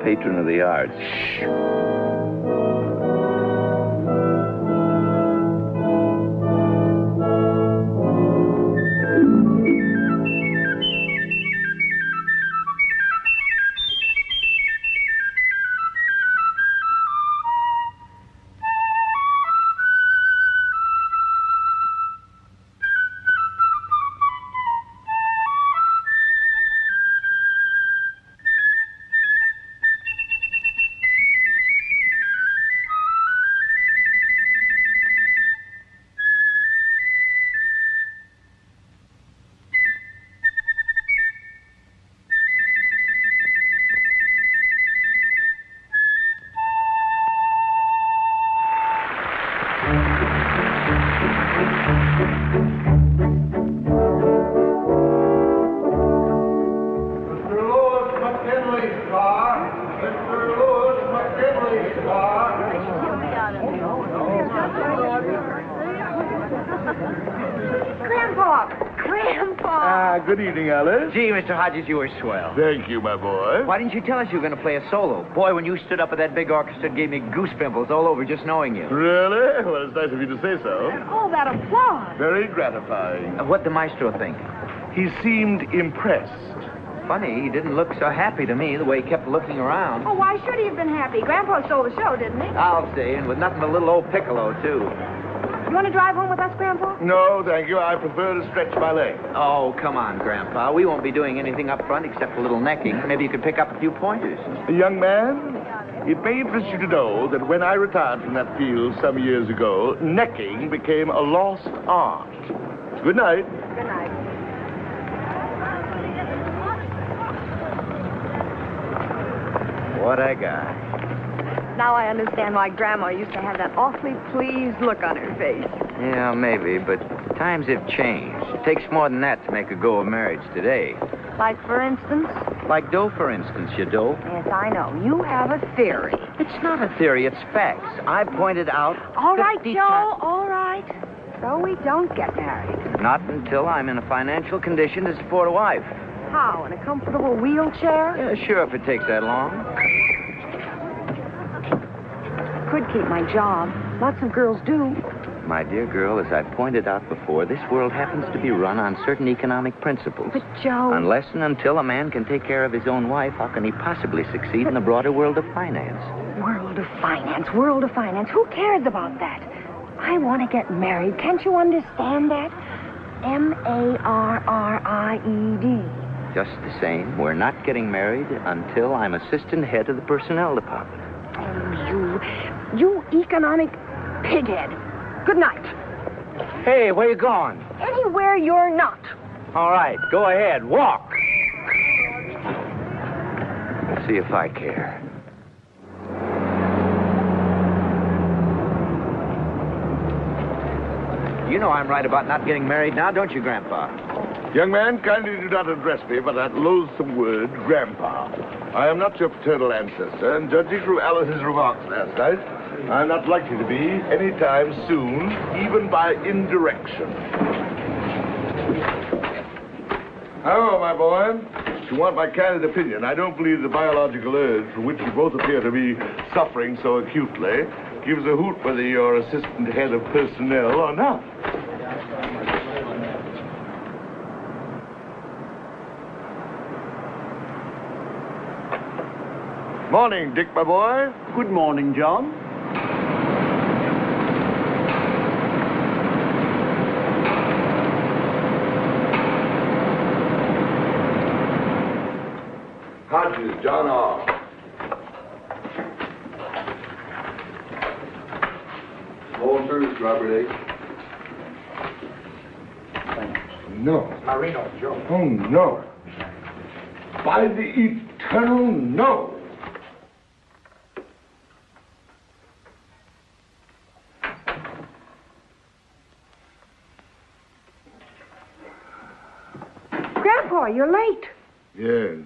patron of the arts. Good evening, Alice. Gee, Mr. Hodges, you were swell. Thank you, my boy. Why didn't you tell us you were going to play a solo? Boy, when you stood up at that big orchestra, it gave me goose pimples all over just knowing you. Really? Well, it's nice of you to say so. Oh, that applause. Very gratifying. What'd the maestro think? He seemed impressed. Funny, he didn't look so happy to me the way he kept looking around. Oh, why should he have been happy? Grandpa stole the show, didn't he? I'll say, and with nothing but a little old piccolo, too. You want to drive home with us, Grandpa? No, thank you. I prefer to stretch my legs. Oh, come on, Grandpa. We won't be doing anything up front except a little necking. Maybe you could pick up a few pointers. Young man, it may interest you to know that when I retired from that field some years ago, necking became a lost art. Good night. Good night. What I got. Now I understand why Grandma used to have that awfully pleased look on her face. Yeah, maybe, but times have changed. It takes more than that to make a go of marriage today. Like, for instance? Like dough, for instance, you dough. Yes, I know. You have a theory. It's not a theory, it's facts. I pointed out... All right, Joe, all right. So we don't get married. Not until I'm in a financial condition to support a wife. How, in a comfortable wheelchair? Yeah, sure, if it takes that long. Could keep my job. Lots of girls do. My dear girl, as I pointed out before, this world happens to be run on certain economic principles. But, Joe... Unless and until a man can take care of his own wife, how can he possibly succeed in the broader world of finance? World of finance, world of finance. Who cares about that? I want to get married. Can't you understand that? M-A-R-R-I-E-D. Just the same, we're not getting married until I'm assistant head of the personnel department. Oh, you economic pighead. Good night. Hey, where you going? Anywhere you're not. All right, go ahead, walk. Let's see if I care. You know I'm right about not getting married now, don't you, Grandpa? Young man, kindly do not address me by that loathsome word, Grandpa. I am not your paternal ancestor, and judging from Alice's remarks last night, I'm not likely to be anytime soon, even by indirection. However, my boy, if you want my candid opinion, I don't believe the biological urge from which you both appear to be suffering so acutely gives a hoot whether you're assistant head of personnel or not. Morning, Dick, my boy. Good morning, John. Hodges, John R. Walters, Robert H. No. Marino, Joe. Oh, no. By the eternal no. Grandpa, you're late. Yes.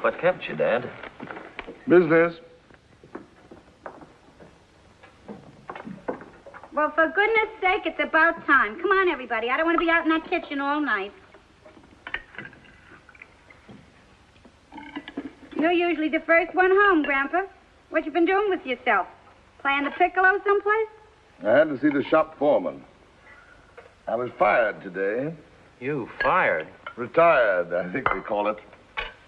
What kept you, Dad? Business. Well, for goodness sake, it's about time. Come on, everybody. I don't want to be out in that kitchen all night. You're usually the first one home, Grandpa. What you been doing with yourself? Playing the piccolo someplace? I had to see the shop foreman. I was fired today. You fired? Retired, I think they call it.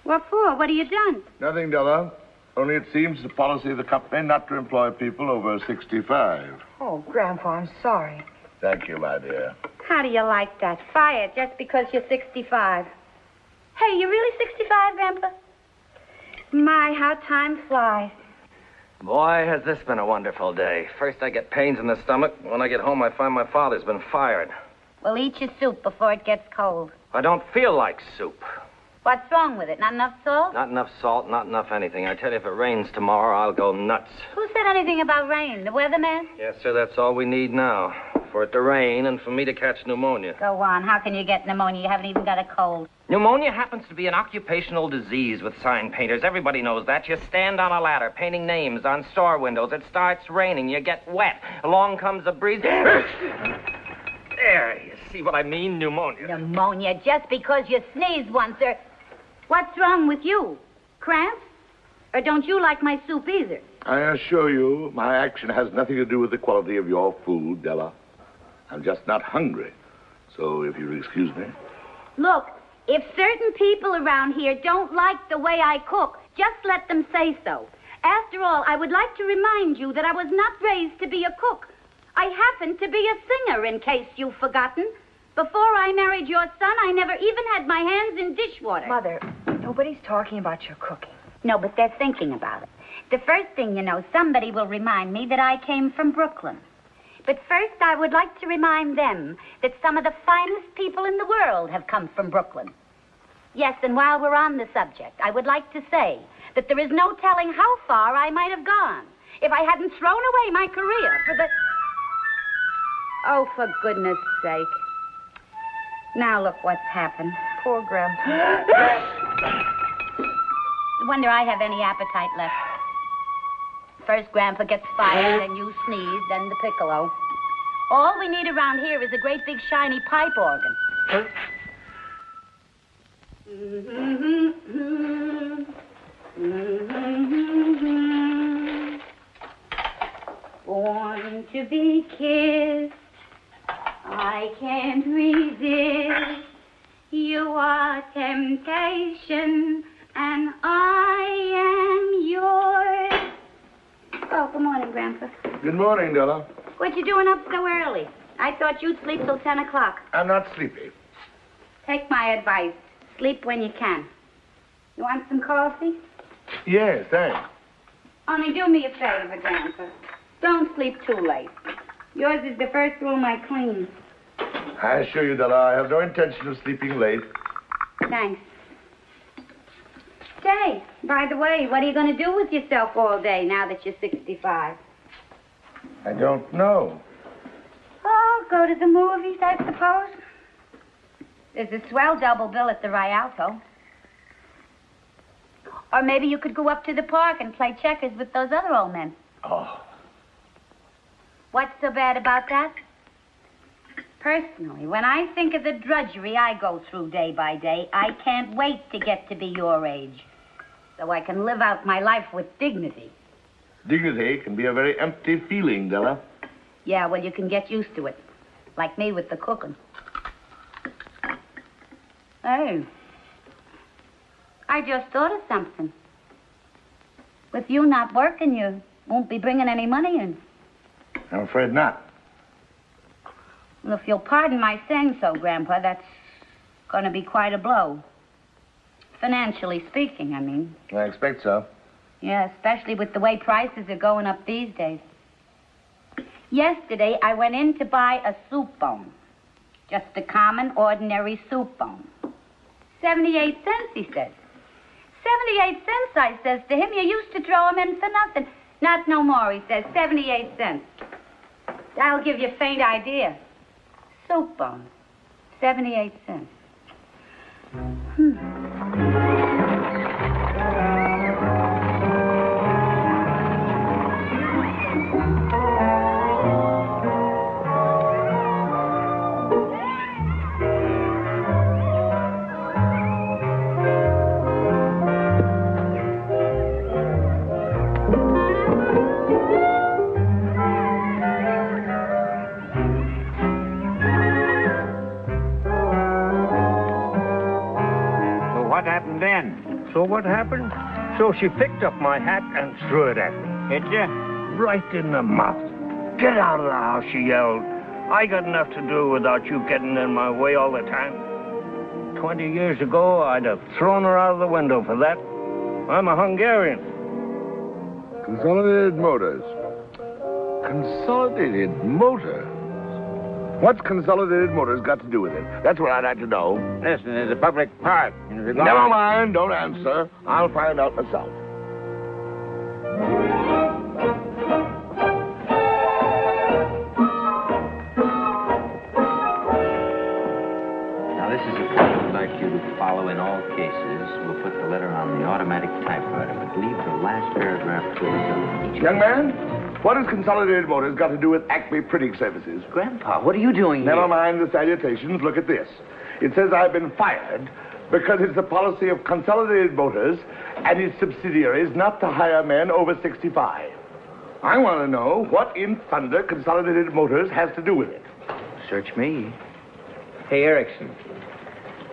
What for? What have you done? Nothing, Della. Only it seems the policy of the company not to employ people over 65. Oh, Grandpa, I'm sorry. Thank you, my dear. How do you like that? Fired just because you're 65. Hey, you really 65, Grandpa? My, how time flies. Boy, has this been a wonderful day. First I get pains in the stomach. When I get home, I find my father's been fired. Well, eat your soup before it gets cold. I don't feel like soup. What's wrong with it? Not enough salt? Not enough salt, not enough anything. I tell you, if it rains tomorrow, I'll go nuts. Who said anything about rain? The weatherman? Yes, sir, that's all we need now. For it to rain and for me to catch pneumonia. Go on. How can you get pneumonia? You haven't even got a cold. Pneumonia happens to be an occupational disease with sign painters. Everybody knows that. You stand on a ladder painting names on store windows. It starts raining. You get wet. Along comes a breeze. There, you see what I mean? Pneumonia. Pneumonia just because you sneezed once, or... What's wrong with you? Cramps? Or don't you like my soup either? I assure you, my action has nothing to do with the quality of your food, Della. I'm just not hungry. So if you'll excuse me. Look, if certain people around here don't like the way I cook, just let them say so. After all, I would like to remind you that I was not raised to be a cook. I happen to be a singer, in case you've forgotten. Before I married your son, I never even had my hands in dishwater. Mother, nobody's talking about your cooking. No, but they're thinking about it. The first thing you know, somebody will remind me that I came from Brooklyn. But first, I would like to remind them that some of the finest people in the world have come from Brooklyn. Yes, and while we're on the subject, I would like to say that there is no telling how far I might have gone if I hadn't thrown away my career for the... Oh, for goodness sake. Now look what's happened. Poor Grandpa. No wonder I have any appetite left. First Grandpa gets fired, then you sneeze, then the piccolo. All we need around here is a great big shiny pipe organ. Born to be kissed, I can't resist. You are temptation, and I am yours. Oh, good morning, Grandpa. Good morning, Della. What you doing up so early? I thought you'd sleep till 10 o'clock. I'm not sleepy. Take my advice. Sleep when you can. You want some coffee? Yes, thanks. Only do me a favor, Grandpa. Don't sleep too late. Yours is the first room I clean. I assure you, Della, I have no intention of sleeping late. Thanks. Say, by the way, what are you going to do with yourself all day now that you're 65? I don't know. Oh, go to the movies, I suppose. There's a swell double bill at the Rialto. Or maybe you could go up to the park and play checkers with those other old men. Oh. What's so bad about that? Personally, when I think of the drudgery I go through day by day, I can't wait to get to be your age, so I can live out my life with dignity. Dignity can be a very empty feeling, Della. Yeah, well, you can get used to it, like me with the cooking. Hey, I just thought of something. With you not working, you won't be bringing any money in. I'm afraid not. Well, if you'll pardon my saying so, Grandpa, that's going to be quite a blow. Financially speaking, I mean. I expect so. Yeah, especially with the way prices are going up these days. Yesterday, I went in to buy a soup bone. Just a common, ordinary soup bone. 78 cents, he says. 78 cents, I says to him. You used to throw them in for nothing. Not no more, he says. 78 cents. That'll give you a faint idea. Soup bone. 78 cents. So what happened? So she picked up my hat and threw it at me. Hit you? Right in the mouth. Get out of the house, she yelled. I got enough to do without you getting in my way all the time. 20 years ago, I'd have thrown her out of the window for that. I'm a Hungarian. Consolidated Motors. Consolidated Motors? What's Consolidated Motors got to do with it? That's what I'd like to know. Listen, there's a public park. Never mind, don't answer. I'll find out myself. Now, this is a point we'd like you to follow in all cases. We'll put the letter on the automatic typewriter, but leave the last paragraph filled in each. Young man, what has Consolidated Motors got to do with Acme Printing Services? Grandpa, what are you doing here? Never mind the salutations. Look at this. It says I've been fired because it's the policy of Consolidated Motors and its subsidiaries not to hire men over 65. I want to know what in thunder Consolidated Motors has to do with it. Search me. Hey, Erickson.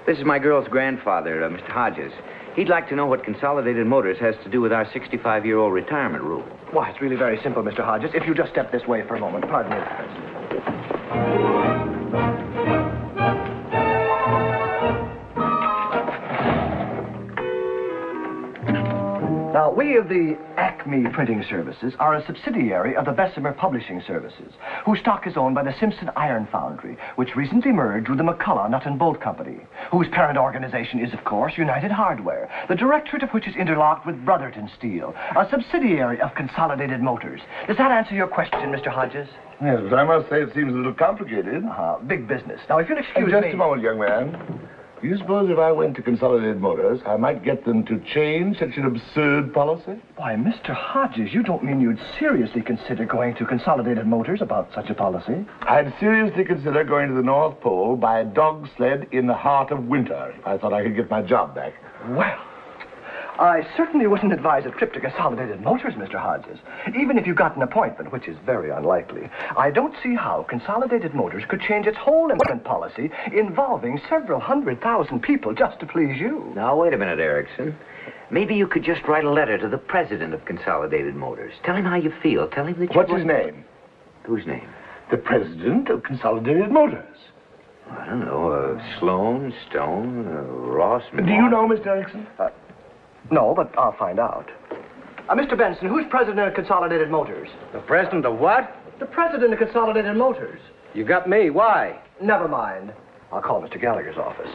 This is my girl's grandfather, Mr. Hodges. He'd like to know what Consolidated Motors has to do with our 65-year-old retirement rule. Why, it's really very simple, Mr. Hodges. If you just step this way for a moment. Pardon me. Now, we of the Acme Printing Services are a subsidiary of the Bessemer Publishing Services, whose stock is owned by the Simpson Iron Foundry, which recently merged with the McCullough Nut and Bolt Company, whose parent organization is, of course, United Hardware, the directorate of which is interlocked with Brotherton Steel, a subsidiary of Consolidated Motors. Does that answer your question, Mr. Hodges? Yes, but I must say it seems a little complicated. Big business. Now, if you'll excuse Just me... a moment, young man. Do you suppose if I went to Consolidated Motors, I might get them to change such an absurd policy? Why, Mr. Hodges, you don't mean you'd seriously consider going to Consolidated Motors about such a policy? I'd seriously consider going to the North Pole by a dog sled in the heart of winter if I thought I could get my job back. Well, I certainly wouldn't advise a trip to Consolidated Motors, Mr. Hodges. Even if you got an appointment, which is very unlikely, I don't see how Consolidated Motors could change its whole employment policy involving several 100,000 people just to please you. Now, wait a minute, Erickson. Maybe you could just write a letter to the president of Consolidated Motors. Tell him how you feel. Tell him that you... What's his name? Whose name? The president of Consolidated Motors. I don't know. Sloan, Stone, Ross... Do you know, Mr. Erickson? No, but I'll find out. Mr. Benson, who's president of Consolidated Motors? The president of what? The president of Consolidated Motors. You got me. Why? Never mind. I'll call Mr. Gallagher's office.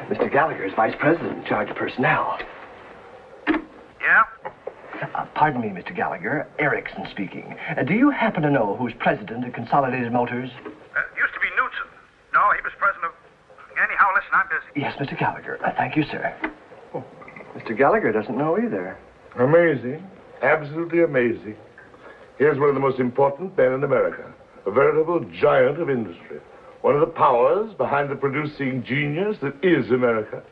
Mr. Gallagher is vice president in charge of personnel. Yeah? Pardon me, Mr. Gallagher. Erickson speaking. Do you happen to know who's president of Consolidated Motors? Used to be Knudsen. No, he was president of... Anyhow, listen, I'm busy. Yes, Mr. Gallagher. Thank you, sir. Oh, Mr. Gallagher doesn't know either. Amazing. Absolutely amazing. Here's one of the most important men in America. A veritable giant of industry. One of the powers behind the producing genius that is America.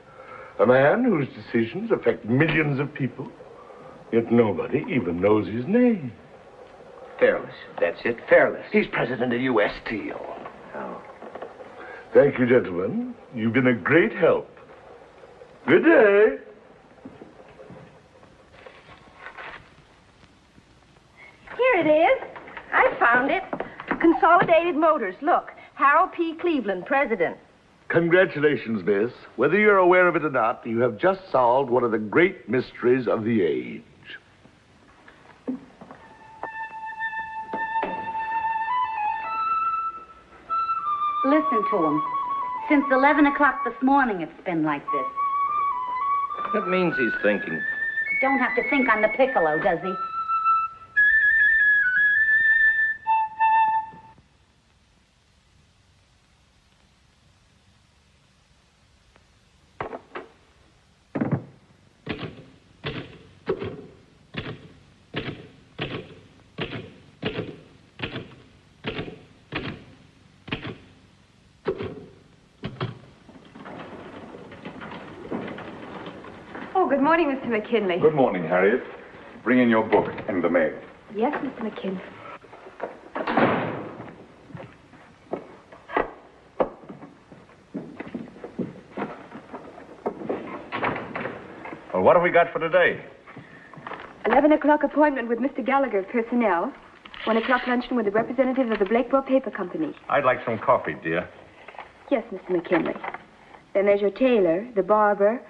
A man whose decisions affect millions of people. Yet nobody even knows his name. Fairless. That's it. Fairless. He's president of U.S. Steel. Oh. Thank you, gentlemen. You've been a great help. Good day. Here it is. I found it. Consolidated Motors. Look, Harold P. Cleveland, president. Congratulations, miss. Whether you're aware of it or not, you have just solved one of the great mysteries of the age. Listen to him. Since 11 o'clock this morning, it's been like this. That means he's thinking. Don't have to think on the piccolo, does he? Oh, good morning, Mr. McKinley. Good morning, Harriet. Bring in your book and the mail. Yes, Mr. McKinley. What have we got for today? 11 o'clock appointment with Mr. Gallagher, personnel. 1 o'clock luncheon with the representative of the Blakewell Paper Company. I'd like some coffee, dear. Yes, Mr. McKinley. Then there's your tailor, the barber,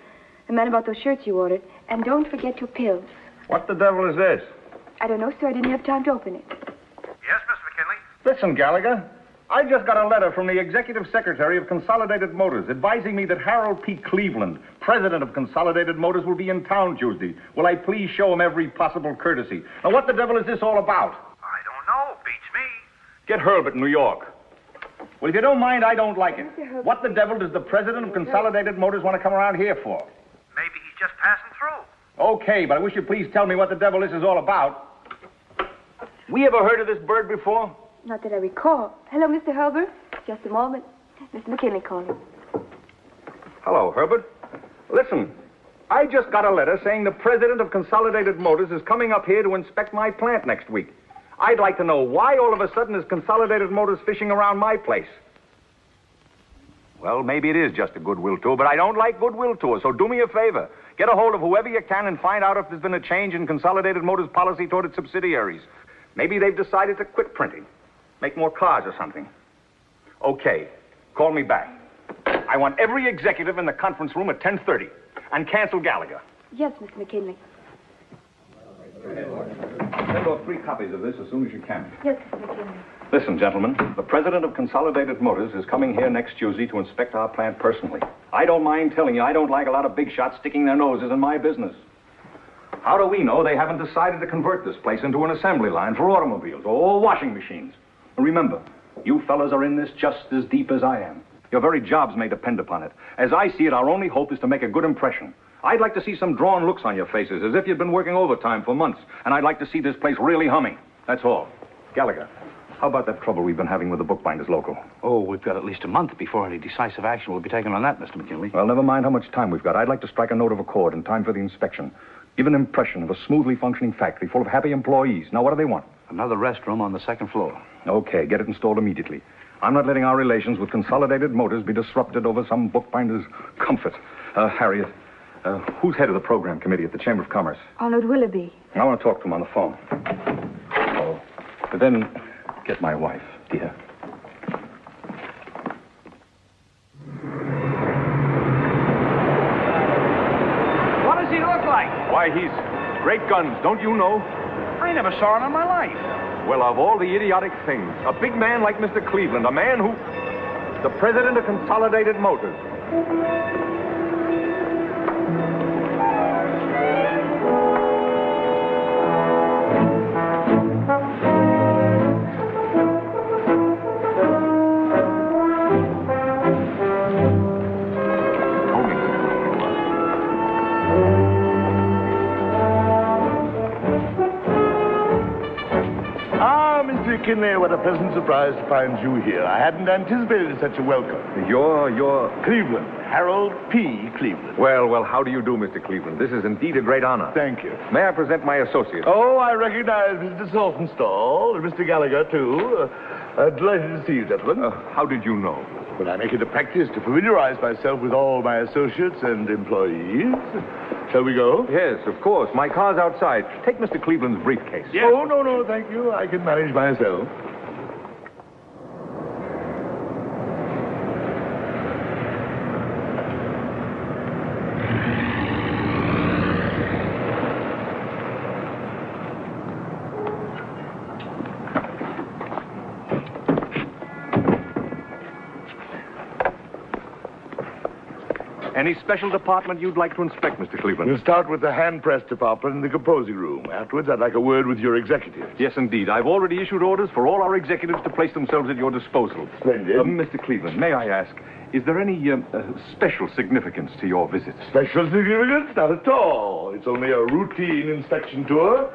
the man about those shirts you ordered. And don't forget your pills. What the devil is this? I don't know, sir. I didn't have time to open it. Yes, Mr. McKinley? Listen, Gallagher. I just got a letter from the Executive Secretary of Consolidated Motors advising me that Harold P. Cleveland, president of Consolidated Motors, will be in town Tuesday. Will I please show him every possible courtesy? Now, what the devil is this all about? I don't know. Beats me. Get Herbert in New York. Well, if you don't mind, I don't like it. What the devil does the president of Consolidated Motors want to come around here for? Maybe he's just passing through. Okay, but I wish you'd please tell me what the devil this is all about. We ever heard of this bird before? Not that I recall. Hello, Mr. Herbert. Just a moment. Mr. McKinley calling. Hello, Herbert. Listen, I just got a letter saying the president of Consolidated Motors is coming up here to inspect my plant next week. I'd like to know why all of a sudden is Consolidated Motors fishing around my place. Well, maybe it is just a goodwill tour, but I don't like goodwill tours, so do me a favor. Get a hold of whoever you can and find out if there's been a change in Consolidated Motors' policy toward its subsidiaries. Maybe they've decided to quit printing. Make more cars or something. Okay, call me back. I want every executive in the conference room at 10:30. And cancel Gallagher. Yes, Mr. McKinley. Send off 3 copies of this as soon as you can. Yes, Mr. McKinley. Listen, gentlemen, the president of Consolidated Motors is coming here next Tuesday to inspect our plant personally. I don't mind telling you, I don't like a lot of big shots sticking their noses in my business. How do we know they haven't decided to convert this place into an assembly line for automobiles or washing machines? Remember, you fellas are in this just as deep as I am. Your very jobs may depend upon it. As I see it, our only hope is to make a good impression. I'd like to see some drawn looks on your faces, as if you'd been working overtime for months, and I'd like to see this place really humming. That's all. Gallagher, how about that trouble we've been having with the bookbinders local? Oh, we've got at least a month before any decisive action will be taken on that, Mr. McKinley. Well, never mind how much time we've got. I'd like to strike a note of accord in time for the inspection. Give an impression of a smoothly functioning factory full of happy employees. Now, what do they want? Another restroom on the 2nd floor. Okay, get it installed immediately. I'm not letting our relations with Consolidated Motors be disrupted over some bookbinder's comfort. Harriet, who's head of the program committee at the Chamber of Commerce? Arnold Willoughby. I want to talk to him on the phone. Oh, but then get my wife, dear. What does he look like? Why, he's great guns, don't you know? I never saw him in my life. Well, of all the idiotic things, a big man like Mr. Cleveland, a man who... the president of Consolidated Motors. McKinley, what a pleasant surprise to find you here. I hadn't anticipated such a welcome. You're... Cleveland. Harold P. Cleveland. Well, how do you do, Mr. Cleveland? This is indeed a great honor. Thank you. May I present my associate? Oh, I recognize Mr. Saltonstall and Mr. Gallagher, too. Delighted to see you, gentlemen. How did you know? Well, I make it a practice to familiarize myself with all my associates and employees. Shall we go? Yes, of course. My car's outside. Take Mr. Cleveland's briefcase. Yes. Oh, no, thank you. I can manage myself. Any special department you'd like to inspect, Mr. Cleveland? We'll start with the hand-press department in the composing room. Afterwards, I'd like a word with your executives. Yes, indeed. I've already issued orders for all our executives to place themselves at your disposal. Splendid. Mr. Cleveland, may I ask, is there any special significance to your visit? Special significance? Not at all. It's only a routine inspection tour.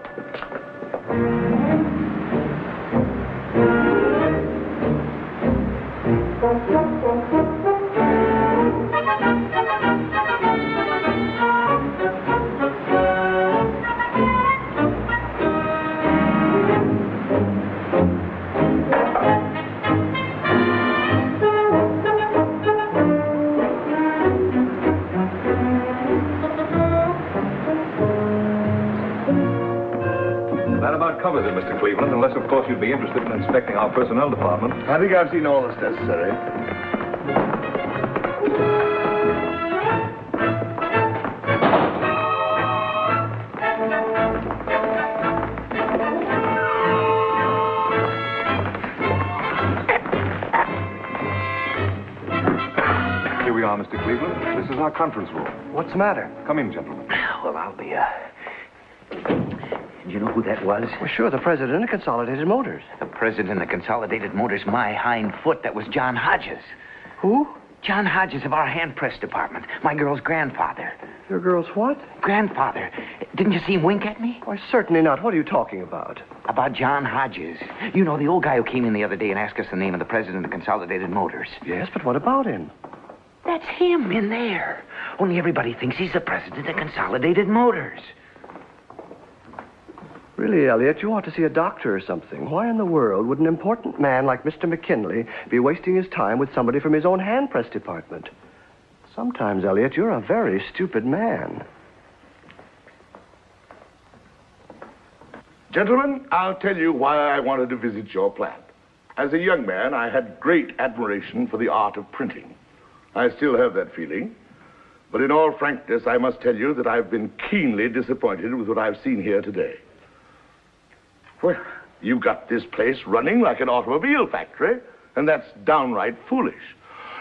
That about covers it, Mr. Cleveland, unless, of course, you'd be interested in inspecting our personnel department. I think I've seen all that's necessary. Here we are, Mr. Cleveland. This is our conference room. What's the matter? Come in, gentlemen. Well, I'll be, Do you know who that was? Well, sure, the president of Consolidated Motors. The president of Consolidated Motors, my hind foot. That was John Hodges. Who? John Hodges of our hand press department. My girl's grandfather. Your girl's what? Grandfather. Didn't you see him wink at me? Why, certainly not. What are you talking about? About John Hodges. You know, the old guy who came in the other day and asked us the name of the president of Consolidated Motors. Yes, but what about him? That's him in there. Only everybody thinks he's the president of Consolidated Motors. Really, Elliot, you ought to see a doctor or something. Why in the world would an important man like Mr. McKinley be wasting his time with somebody from his own hand press department? Sometimes, Elliot, you're a very stupid man. Gentlemen, I'll tell you why I wanted to visit your plant. As a young man, I had great admiration for the art of printing. I still have that feeling. But in all frankness, I must tell you that I've been keenly disappointed with what I've seen here today. Well, you've got this place running like an automobile factory, and that's downright foolish.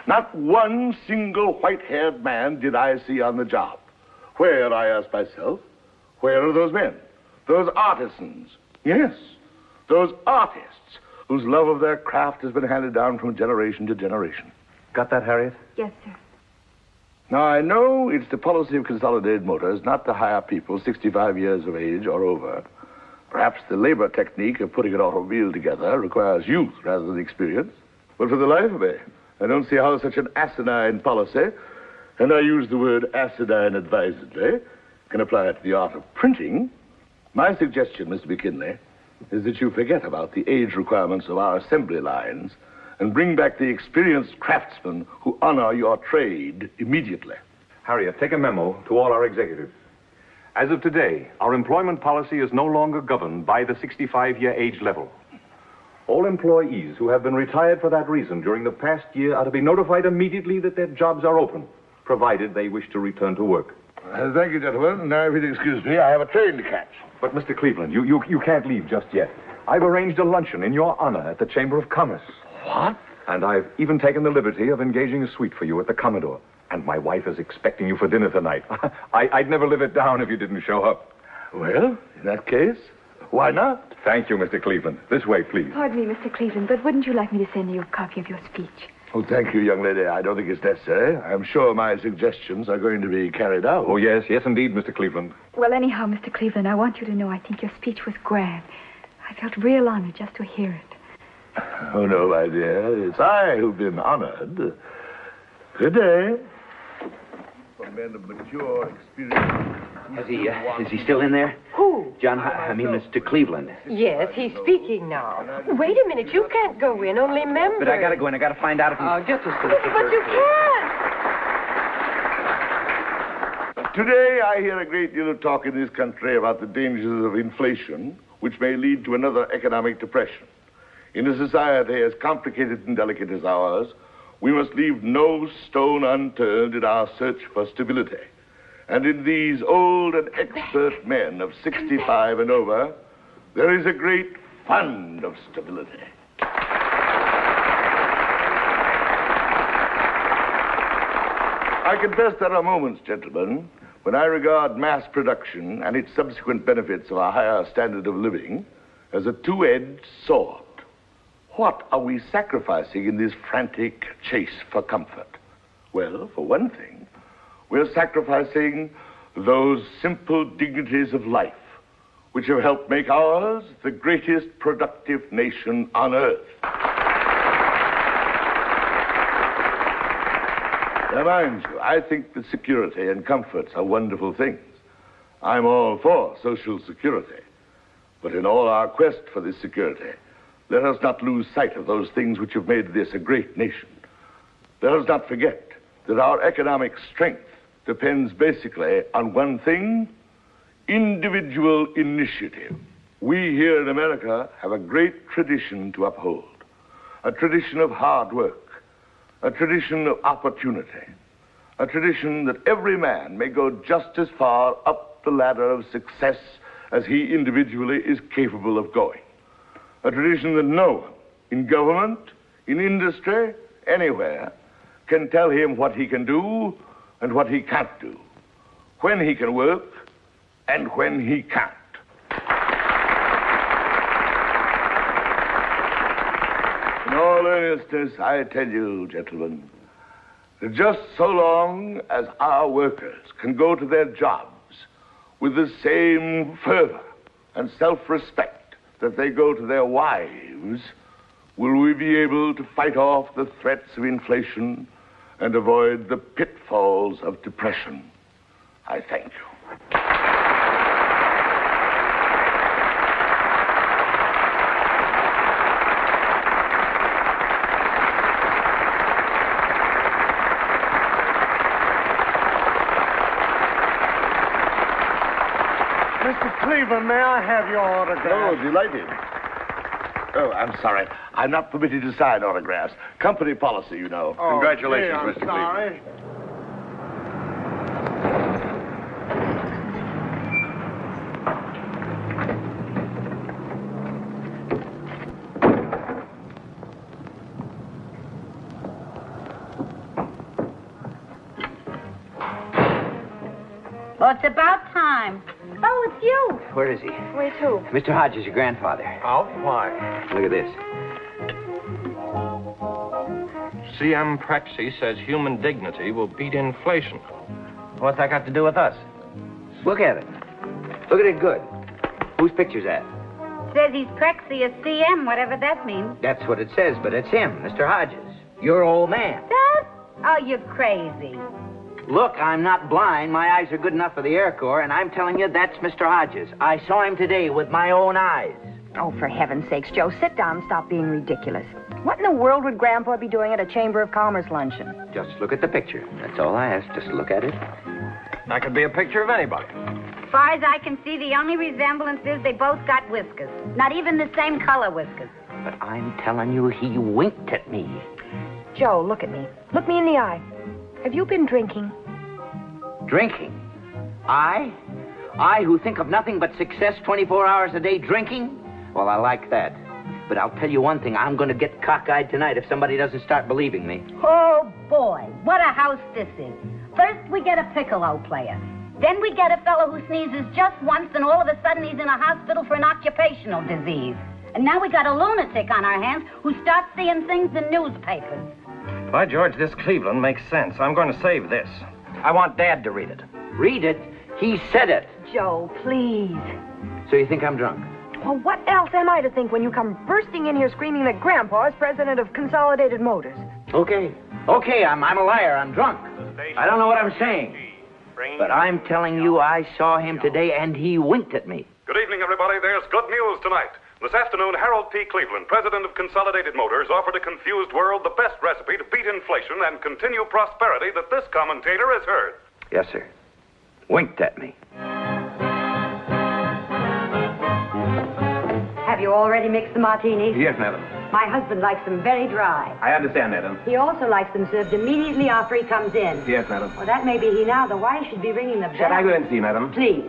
Not one single white-haired man did I see on the job. Where, I ask myself, where are those men? Those artisans. Yes, those artists whose love of their craft has been handed down from generation to generation. Got that, Harriet? Yes, sir. Now, I know it's the policy of Consolidated Motors not to hire people 65 years of age or over. Perhaps the labor technique of putting an automobile together requires youth rather than experience. But for the life of me, I don't see how such an asinine policy, and I use the word asinine advisedly, can apply to the art of printing. My suggestion, Mr. McKinley, is that you forget about the age requirements of our assembly lines and bring back the experienced craftsmen who honor your trade immediately. Harriet, take a memo to all our executives. As of today, our employment policy is no longer governed by the 65-year age level. All employees who have been retired for that reason during the past year are to be notified immediately that their jobs are open, provided they wish to return to work. Thank you, gentlemen. Now, if you'll excuse me, I have a train to catch. But, Mr. Cleveland, you can't leave just yet. I've arranged a luncheon in your honor at the Chamber of Commerce. What? And I've even taken the liberty of engaging a suite for you at the Commodore. And my wife is expecting you for dinner tonight. I'd never live it down if you didn't show up. Well, in that case, why not? Thank you, Mr. Cleveland. This way, please. Pardon me, Mr. Cleveland, but wouldn't you like me to send you a copy of your speech? Oh, thank you, young lady. I don't think it's necessary. I'm sure my suggestions are going to be carried out. Oh, yes, indeed, Mr. Cleveland. Well, anyhow, Mr. Cleveland, I want you to know I think your speech was grand. I felt real honored just to hear it. Oh, no, my dear. It's I who've been honored. Good day. For men of mature experience. Is he still in there? Who? Mr. Cleveland. Yes, he's speaking now. Wait a minute, you can't go in, only members. But I gotta go in. I gotta find out if he's... Just a second. But you can't. Today, I hear a great deal of talk in this country about the dangers of inflation, which may lead to another economic depression. In a society as complicated and delicate as ours, we must leave no stone unturned in our search for stability. And in these old and expert men of 65 and over, there is a great fund of stability. I confess there are moments, gentlemen, when I regard mass production and its subsequent benefits of a higher standard of living as a two-edged sword. What are we sacrificing in this frantic chase for comfort? Well, for one thing, we're sacrificing those simple dignities of life which have helped make ours the greatest productive nation on earth. Now, mind you, I think that security and comforts are wonderful things. I'm all for social security. But in all our quest for this security, let us not lose sight of those things which have made this a great nation. Let us not forget that our economic strength depends basically on one thing: individual initiative. We here in America have a great tradition to uphold. A tradition of hard work. A tradition of opportunity. A tradition that every man may go just as far up the ladder of success as he individually is capable of going. A tradition that no one, in government, in industry, anywhere, can tell him what he can do and what he can't do, when he can work and when he can't. In all earnestness, I tell you, gentlemen, that just so long as our workers can go to their jobs with the same fervor and self-respect that they go to their wives, will we be able to fight off the threats of inflation and avoid the pitfalls of depression. I thank you. Mr. Cleveland, may I have your autograph? Oh, delighted. Oh, I'm sorry. I'm not permitted to sign autographs. Company policy, you know. Oh, Congratulations, I'm Mr. sorry. Cleveland. Well, it's about time. Oh, it's you. Where is he? Where to? Mr. Hodges, your grandfather. Oh, why? Look at this. C.M. Prexy says human dignity will beat inflation. What's that got to do with us? Look at it. Look at it good. Whose picture's that? Says he's Prexy as CM, whatever that means. That's what it says, but it's him, Mr. Hodges. Your old man. That? Oh, you're crazy. Look, I'm not blind. My eyes are good enough for the Air Corps, and I'm telling you, that's Mr. Hodges. I saw him today with my own eyes. Oh, for heaven's sakes, Joe, sit down and stop being ridiculous. What in the world would Grandpa be doing at a Chamber of Commerce luncheon? Just look at the picture. That's all I ask. Just look at it. That could be a picture of anybody. As far as I can see, the only resemblance is they both got whiskers. Not even the same color whiskers. But I'm telling you, he winked at me. Joe, look at me. Look me in the eye. Have you been drinking? Drinking? I who think of nothing but success 24 hours a day drinking? Well, I like that. But I'll tell you one thing. I'm going to get cockeyed tonight if somebody doesn't start believing me. Oh, boy. What a house this is. First, we get a piccolo player. Then we get a fellow who sneezes just once, and all of a sudden he's in a hospital for an occupational disease. And now we got a lunatic on our hands who starts seeing things in newspapers. By George, this Cleveland makes sense. I'm going to save this. I want Dad to read it. Read it? He said it. Joe, please. So you think I'm drunk? Well, what else am I to think when you come bursting in here screaming that Grandpa is president of Consolidated Motors? Okay, I'm a liar. I'm drunk. I don't know what I'm saying. But I'm telling you, I saw him today, and he winked at me. Good evening, everybody. There's good news tonight. This afternoon, Harold P. Cleveland, president of Consolidated Motors, offered a confused world the best recipe to beat inflation and continue prosperity that this commentator has heard. Yes, sir. Winked at me. Have you already mixed the martinis? Yes, madam. My husband likes them very dry. I understand, madam. He also likes them served immediately after he comes in. Yes, madam. Well, that may be he now. The wife should be ringing the bell. Shall I go and see, madam? Please.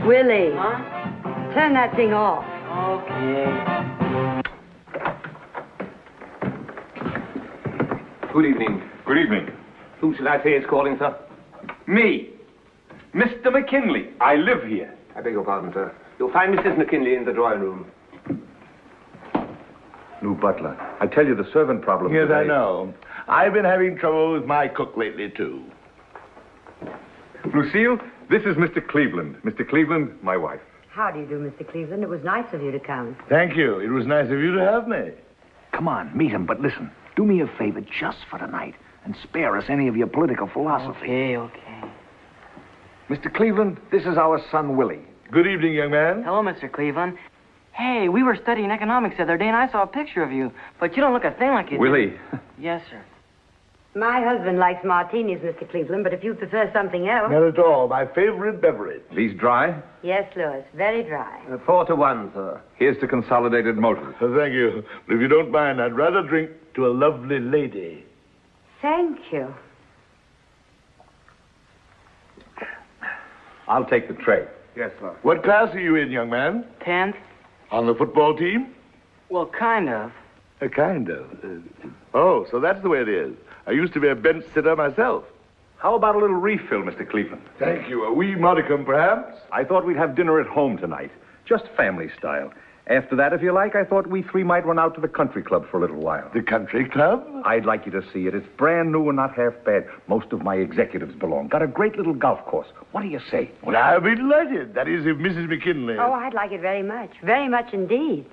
Willie. Huh? Turn that thing off. Okay. Good evening. Good evening. Who should I say is calling, sir? Me. Mr. McKinley. I live here. I beg your pardon, sir. You'll find Mrs. McKinley in the drawing room. New butler. I tell you, the servant problem Yes, today. I know. I've been having trouble with my cook lately, too. Lucille, this is Mr. Cleveland. Mr. Cleveland, my wife. How do you do, Mr. Cleveland? It was nice of you to come. Thank you. It was nice of you to have me. Come on, meet him, but listen. Do me a favor just for tonight and spare us any of your political philosophy. Okay. Mr. Cleveland, this is our son, Willie. Good evening, young man. Hello, Mr. Cleveland. Hey, we were studying economics the other day, and I saw a picture of you. But you don't look a thing like you do. Willie. Yes, sir. My husband likes martinis, Mr. Cleveland, but if you prefer something else... Not at all. My favorite beverage. These dry? Yes, Louis, very dry. 4-1, sir. Here's to Consolidated Motors. Thank you. But if you don't mind, I'd rather drink to a lovely lady. Thank you. I'll take the tray. Yes, sir. What class are you in, young man? 10th? On the football team? Well, kind of. Kind of. Oh, so that's the way it is. I used to be a bench sitter myself. How about a little refill, Mr. Cleveland? Thank you. A wee modicum, perhaps? I thought we'd have dinner at home tonight. Just family style. After that, if you like, I thought we three might run out to the country club for a little while. The country club? I'd like you to see it. It's brand new and not half bad. Most of my executives belong. Got a great little golf course. What do you say? Well, I'll be delighted. That is, if Mrs. McKinley... Oh, I'd like it very much. Very much indeed.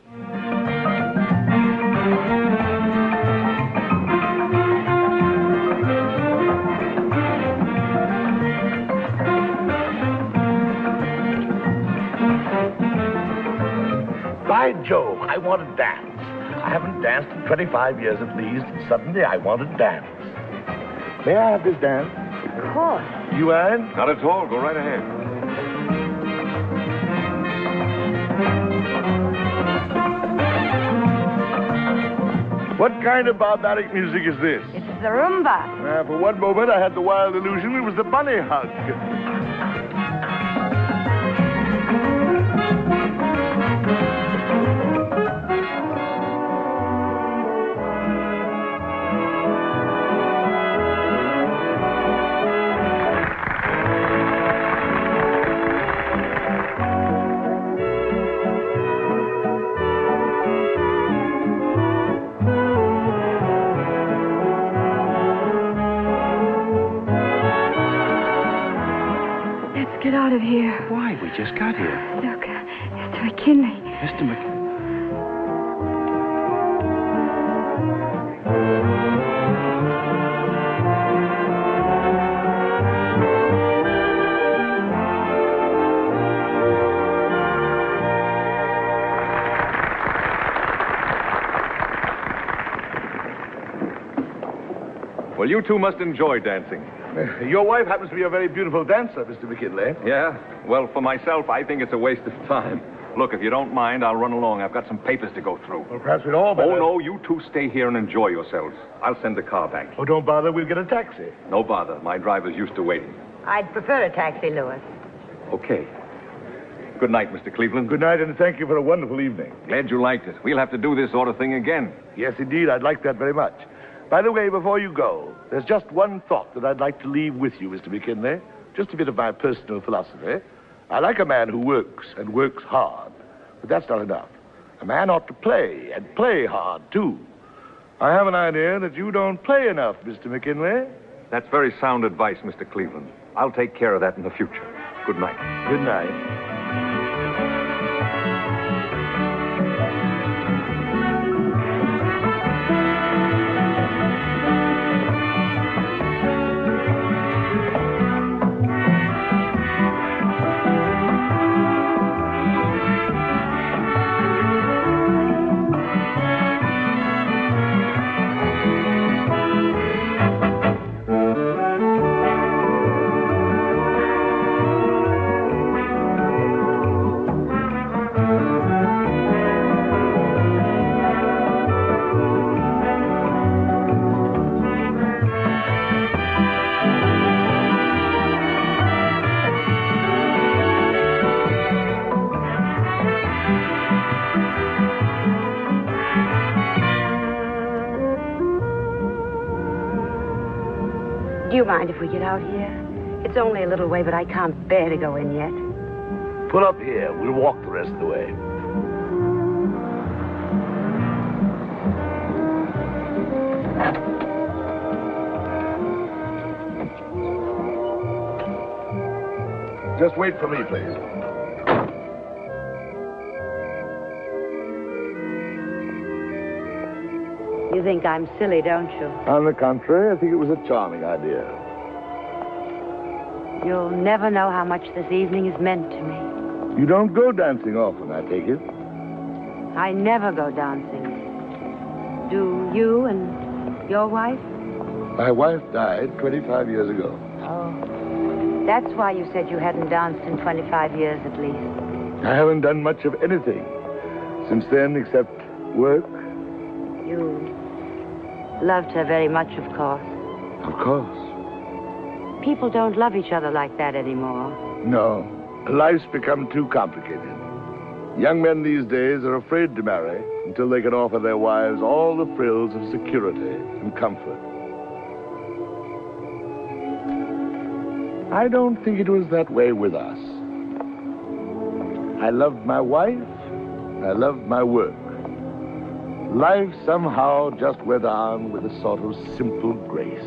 By Jove, I want to dance. I haven't danced in 25 years at least, and suddenly I want to dance. May I have this dance? Of course. You mind? Not at all. Go right ahead. What kind of barbaric music is this? It's the rumba. For one moment, I had the wild illusion it was the bunny hug. Get out of here. Why? We just got here. Look, Mr. McKinley. Mr. McKinley. Well, you two must enjoy dancing. Your wife happens to be a very beautiful dancer, Mr. McKinley. Yeah? Well, for myself, I think it's a waste of time. Look, if you don't mind, I'll run along. I've got some papers to go through. Well, perhaps we'd all better... Oh, no, you two stay here and enjoy yourselves. I'll send the car back. Oh, don't bother. We'll get a taxi. No bother. My driver's used to waiting. I'd prefer a taxi, Louis. Okay. Good night, Mr. Cleveland. Good night, and thank you for a wonderful evening. Glad you liked it. We'll have to do this sort of thing again. Yes, indeed. I'd like that very much. By the way, before you go, there's just one thought that I'd like to leave with you, Mr. McKinley. Just a bit of my personal philosophy. I like a man who works, and works hard. But that's not enough. A man ought to play, and play hard, too. I have an idea that you don't play enough, Mr. McKinley. That's very sound advice, Mr. Cleveland. I'll take care of that in the future. Good night. Good night. Do you mind if we get out here? It's only a little way, but I can't bear to go in yet. Pull up here. We'll walk the rest of the way. Just wait for me, please. You think I'm silly, don't you? On the contrary, I think it was a charming idea. You'll never know how much this evening has meant to me. You don't go dancing often, I take it. I never go dancing. Do you and your wife? My wife died 25 years ago. Oh. That's why you said you hadn't danced in 25 years at least. I haven't done much of anything since then except work. You loved her very much, of course. Of course. People don't love each other like that anymore. No. Life's become too complicated. Young men these days are afraid to marry until they can offer their wives all the frills of security and comfort. I don't think it was that way with us. I loved my wife, I loved my work. Life somehow just went on with a sort of simple grace.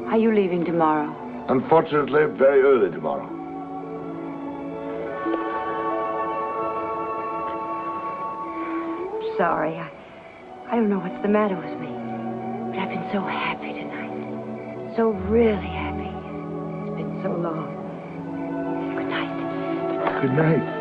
Are you leaving tomorrow? Unfortunately, very early tomorrow. Sorry. I don't know what's the matter with me. But I've been so happy tonight. So really happy. It's been so long. Good night. Good night.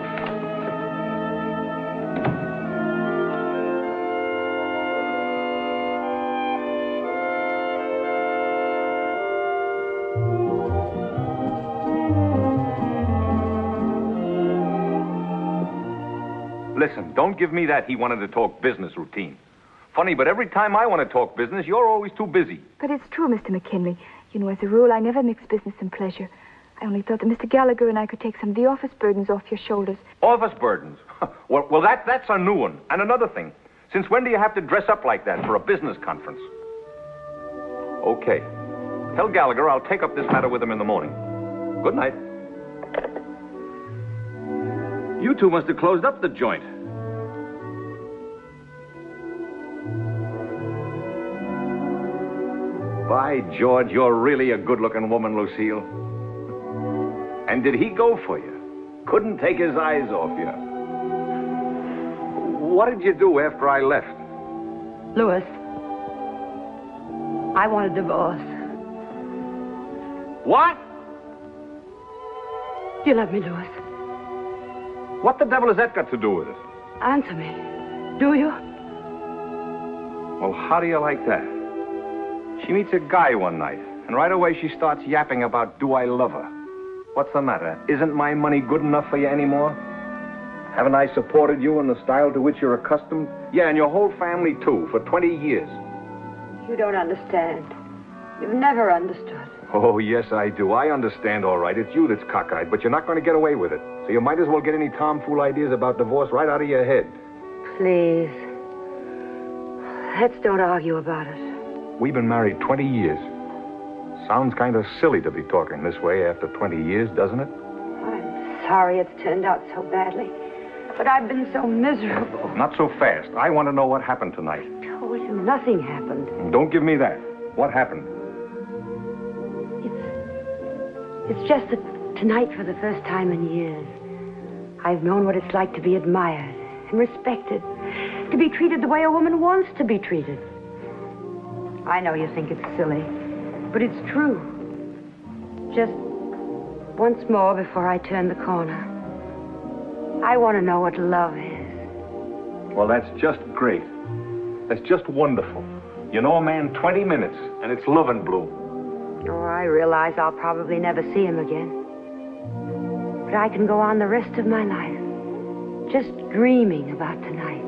Listen, don't give me that he wanted to talk business routine. Funny, but every time I want to talk business, you're always too busy. But it's true, Mr. McKinley. You know, as a rule, I never mix business and pleasure. I only thought that Mr. Gallagher and I could take some of the office burdens off your shoulders. Office burdens? well, that's a new one. And another thing, since when do you have to dress up like that for a business conference? Okay. Tell Gallagher I'll take up this matter with him in the morning. Good night. You two must have closed up the joint. By George, you're really a good-looking woman, Lucille. And did he go for you? Couldn't take his eyes off you. What did you do after I left? Louis, I want a divorce. What? Do you love me, Louis? What the devil has that got to do with it? Answer me. Do you? Well, how do you like that? She meets a guy one night, and right away she starts yapping about, do I love her? What's the matter? Isn't my money good enough for you anymore? Haven't I supported you in the style to which you're accustomed? Yeah, and your whole family, too, for 20 years. You don't understand. You've never understood. Oh, yes, I do. I understand, all right. It's you that's cockeyed, but you're not going to get away with it. So you might as well get any tomfool ideas about divorce right out of your head. Please. Let's don't argue about it. We've been married 20 years. Sounds kind of silly to be talking this way after 20 years, doesn't it? I'm sorry it's turned out so badly. But I've been so miserable. Not so fast. I want to know what happened tonight. I told you nothing happened. Don't give me that. What happened? It's just that tonight, for the first time in years, I've known what it's like to be admired and respected, to be treated the way a woman wants to be treated. I know you think it's silly, but it's true. Just once more before I turn the corner, I want to know what love is. Well, that's just great. That's just wonderful. You know a man 20 minutes, and it's love and bloom. Oh, I realize I'll probably never see him again. But I can go on the rest of my life, just dreaming about tonight.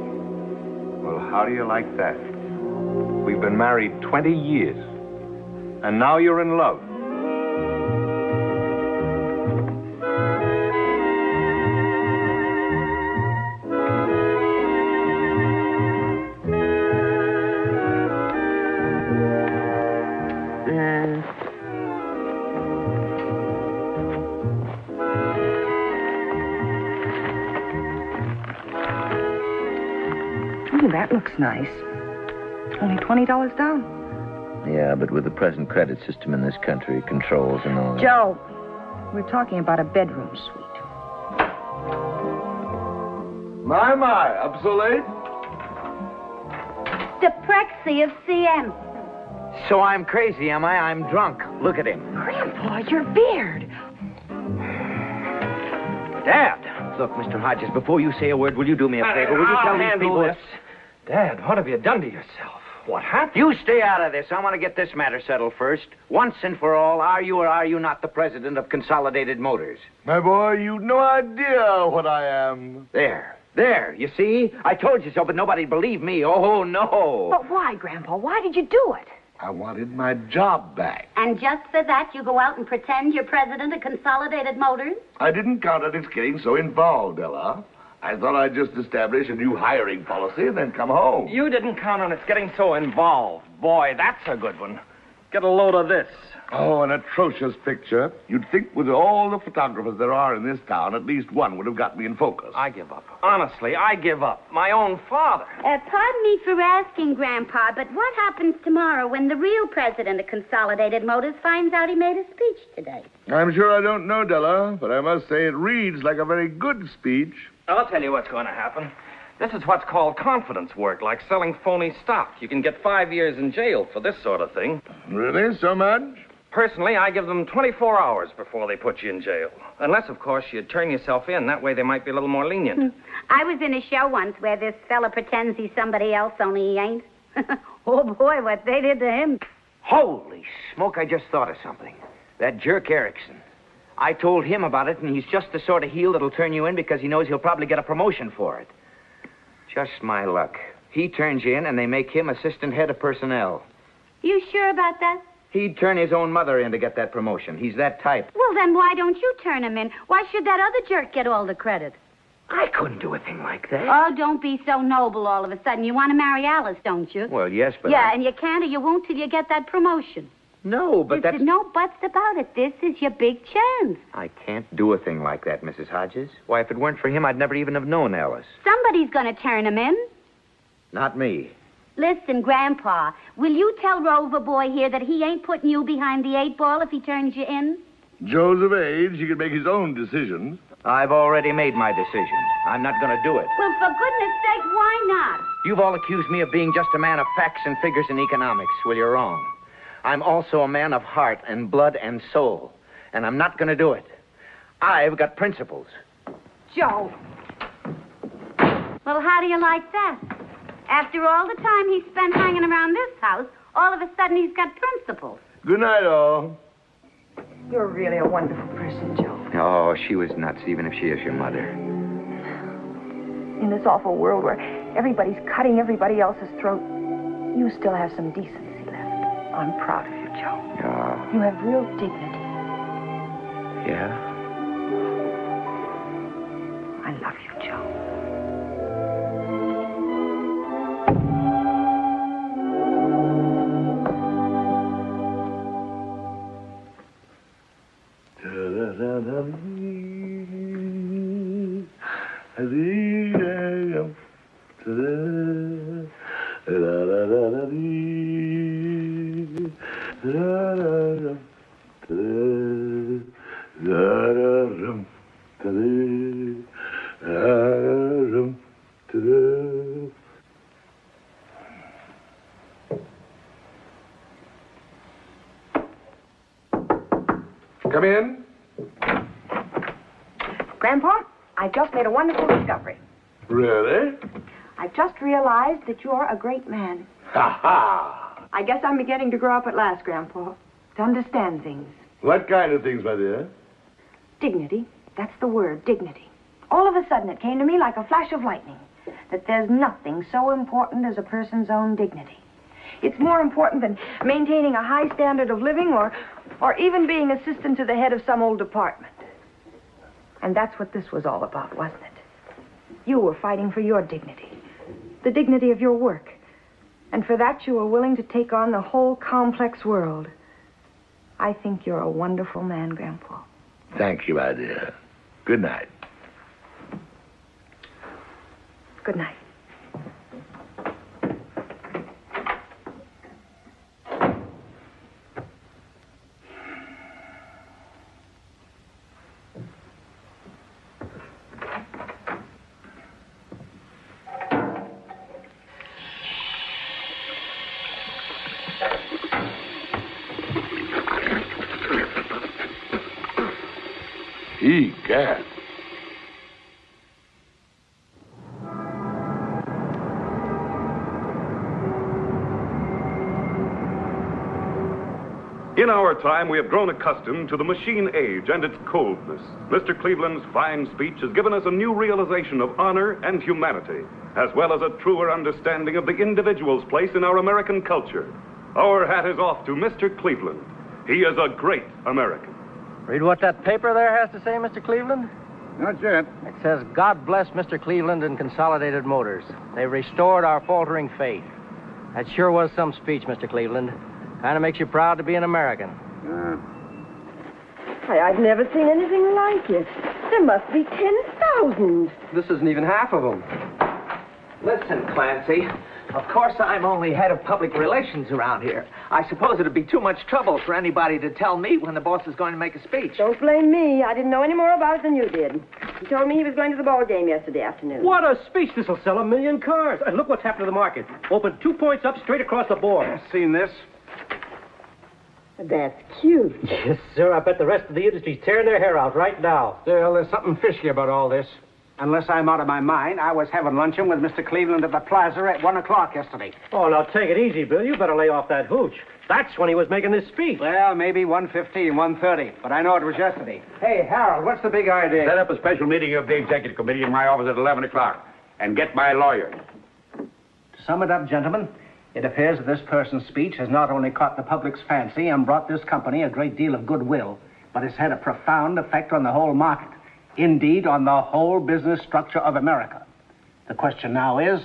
Well, how do you like that? We've been married 20 years, and now you're in love. That looks nice. Only $20 down. Yeah, but with the present credit system in this country, controls and all that. Joe, we're talking about a bedroom suite. My, up so late? Deprexy of CM. So I'm crazy, am I? I'm drunk. Look at him. Grandpa, your beard. Dad, Look, Mr. Hodges, before you say a word, will you do me a favor? Will you tell these handle people... this. Dad, what have you done to yourself? What happened? You stay out of this. I want to get this matter settled first. Once and for all, are you or are you not the president of Consolidated Motors? My boy, you've no idea what I am. There, you see? I told you so, but nobody believed me. Oh, no. But why, Grandpa? Why did you do it? I wanted my job back. And just for that, you go out and pretend you're president of Consolidated Motors? I didn't count on its getting so involved, Ella. I thought I'd just establish a new hiring policy and then come home. You didn't count on its getting so involved. Boy, that's a good one. Get a load of this. Oh, an atrocious picture. You'd think with all the photographers there are in this town, at least one would have got me in focus. I give up. Honestly, I give up. My own father. Pardon me for asking, Grandpa, but what happens tomorrow when the real president of Consolidated Motors finds out he made a speech today? I'm sure I don't know, Della, but I must say it reads like a very good speech. I'll tell you what's going to happen. This is what's called confidence work, like selling phony stock. You can get 5 years in jail for this sort of thing. Really? So much? Personally, I give them 24 hours before they put you in jail. Unless, of course, you turn yourself in. That way they might be a little more lenient. I was in a show once where this fella pretends he's somebody else, only he ain't. Oh, boy, what they did to him. Holy smoke, I just thought of something. That jerk Erickson. I told him about it, and he's just the sort of heel that'll turn you in because he knows he'll probably get a promotion for it. Just my luck. He turns you in, and they make him assistant head of personnel. You sure about that? He'd turn his own mother in to get that promotion. He's that type. Well, then why don't you turn him in? Why should that other jerk get all the credit? I couldn't do a thing like that. Oh, don't be so noble all of a sudden. You want to marry Alice, don't you? Well, yes, but Yeah, and you can't or you won't till you get that promotion. No, but There's no buts about it. This is your big chance. I can't do a thing like that, Mrs. Hodges. Why, if it weren't for him, I'd never even have known Alice. Somebody's going to turn him in. Not me. Listen, Grandpa, will you tell Rover Boy here that he ain't putting you behind the 8 ball if he turns you in? Joe's of age. He can make his own decisions. I've already made my decisions. I'm not going to do it. Well, for goodness sake, why not? You've all accused me of being just a man of facts and figures and economics. Well, you're wrong. I'm also a man of heart and blood and soul. And I'm not going to do it. I've got principles. Joe. Well, how do you like that? After all the time he spent hanging around this house, all of a sudden he's got principles. Good night, all. You're really a wonderful person, Joe. Oh, she was nuts, even if she is your mother. In this awful world where everybody's cutting everybody else's throat, you still have some decency left. I'm proud of you, Joe. Oh. You have real dignity. Yeah? I love you, Joe. Come in. Grandpa, I just made a wonderful discovery. Really? I just realized that you're a great man. Ha ha! I guess I'm beginning to grow up at last, Grandpa, to understand things. What kind of things, my dear? Dignity. That's the word, dignity. All of a sudden, it came to me like a flash of lightning that there's nothing so important as a person's own dignity. It's more important than maintaining a high standard of living or even being assistant to the head of some old department. And that's what this was all about, wasn't it? You were fighting for your dignity, the dignity of your work. And for that, you were willing to take on the whole complex world. I think you're a wonderful man, Grandpa. Thank you, my dear. Good night. Good night. Egad. In our time, we have grown accustomed to the machine age and its coldness. Mr. Cleveland's fine speech has given us a new realization of honor and humanity, as well as a truer understanding of the individual's place in our American culture. Our hat is off to Mr. Cleveland. He is a great American. Read what that paper there has to say, Mr. Cleveland? Not yet. It says, God bless Mr. Cleveland and Consolidated Motors. They restored our faltering faith. That sure was some speech, Mr. Cleveland. Kind of makes you proud to be an American. I've never seen anything like it. There must be 10,000. This isn't even half of them. Listen, Clancy, of course I'm only head of public relations around here. I suppose it'd be too much trouble for anybody to tell me when the boss is going to make a speech. Don't blame me. I didn't know any more about it than you did. He told me he was going to the ball game yesterday afternoon. What a speech. This will sell 1 million cars. And look what's happened to the market. Opened 2 points up straight across the board. Seen this? That's cute. Yes, sir. I bet the rest of the industry's tearing their hair out right now. Still, there's something fishy about all this. Unless I'm out of my mind, I was having luncheon with Mr. Cleveland at the plaza at 1 o'clock yesterday. Oh, now take it easy, Bill. You better lay off that hooch. That's when he was making this speech. Well, maybe 1:15, 1:30, but I know it was yesterday. Hey, Harold, what's the big idea? Set up a special meeting of the executive committee in my office at 11 o'clock and get my lawyer. To sum it up, gentlemen, it appears that this person's speech has not only caught the public's fancy and brought this company a great deal of goodwill, but it's had a profound effect on the whole market. Indeed, on the whole business structure of America. The question now is,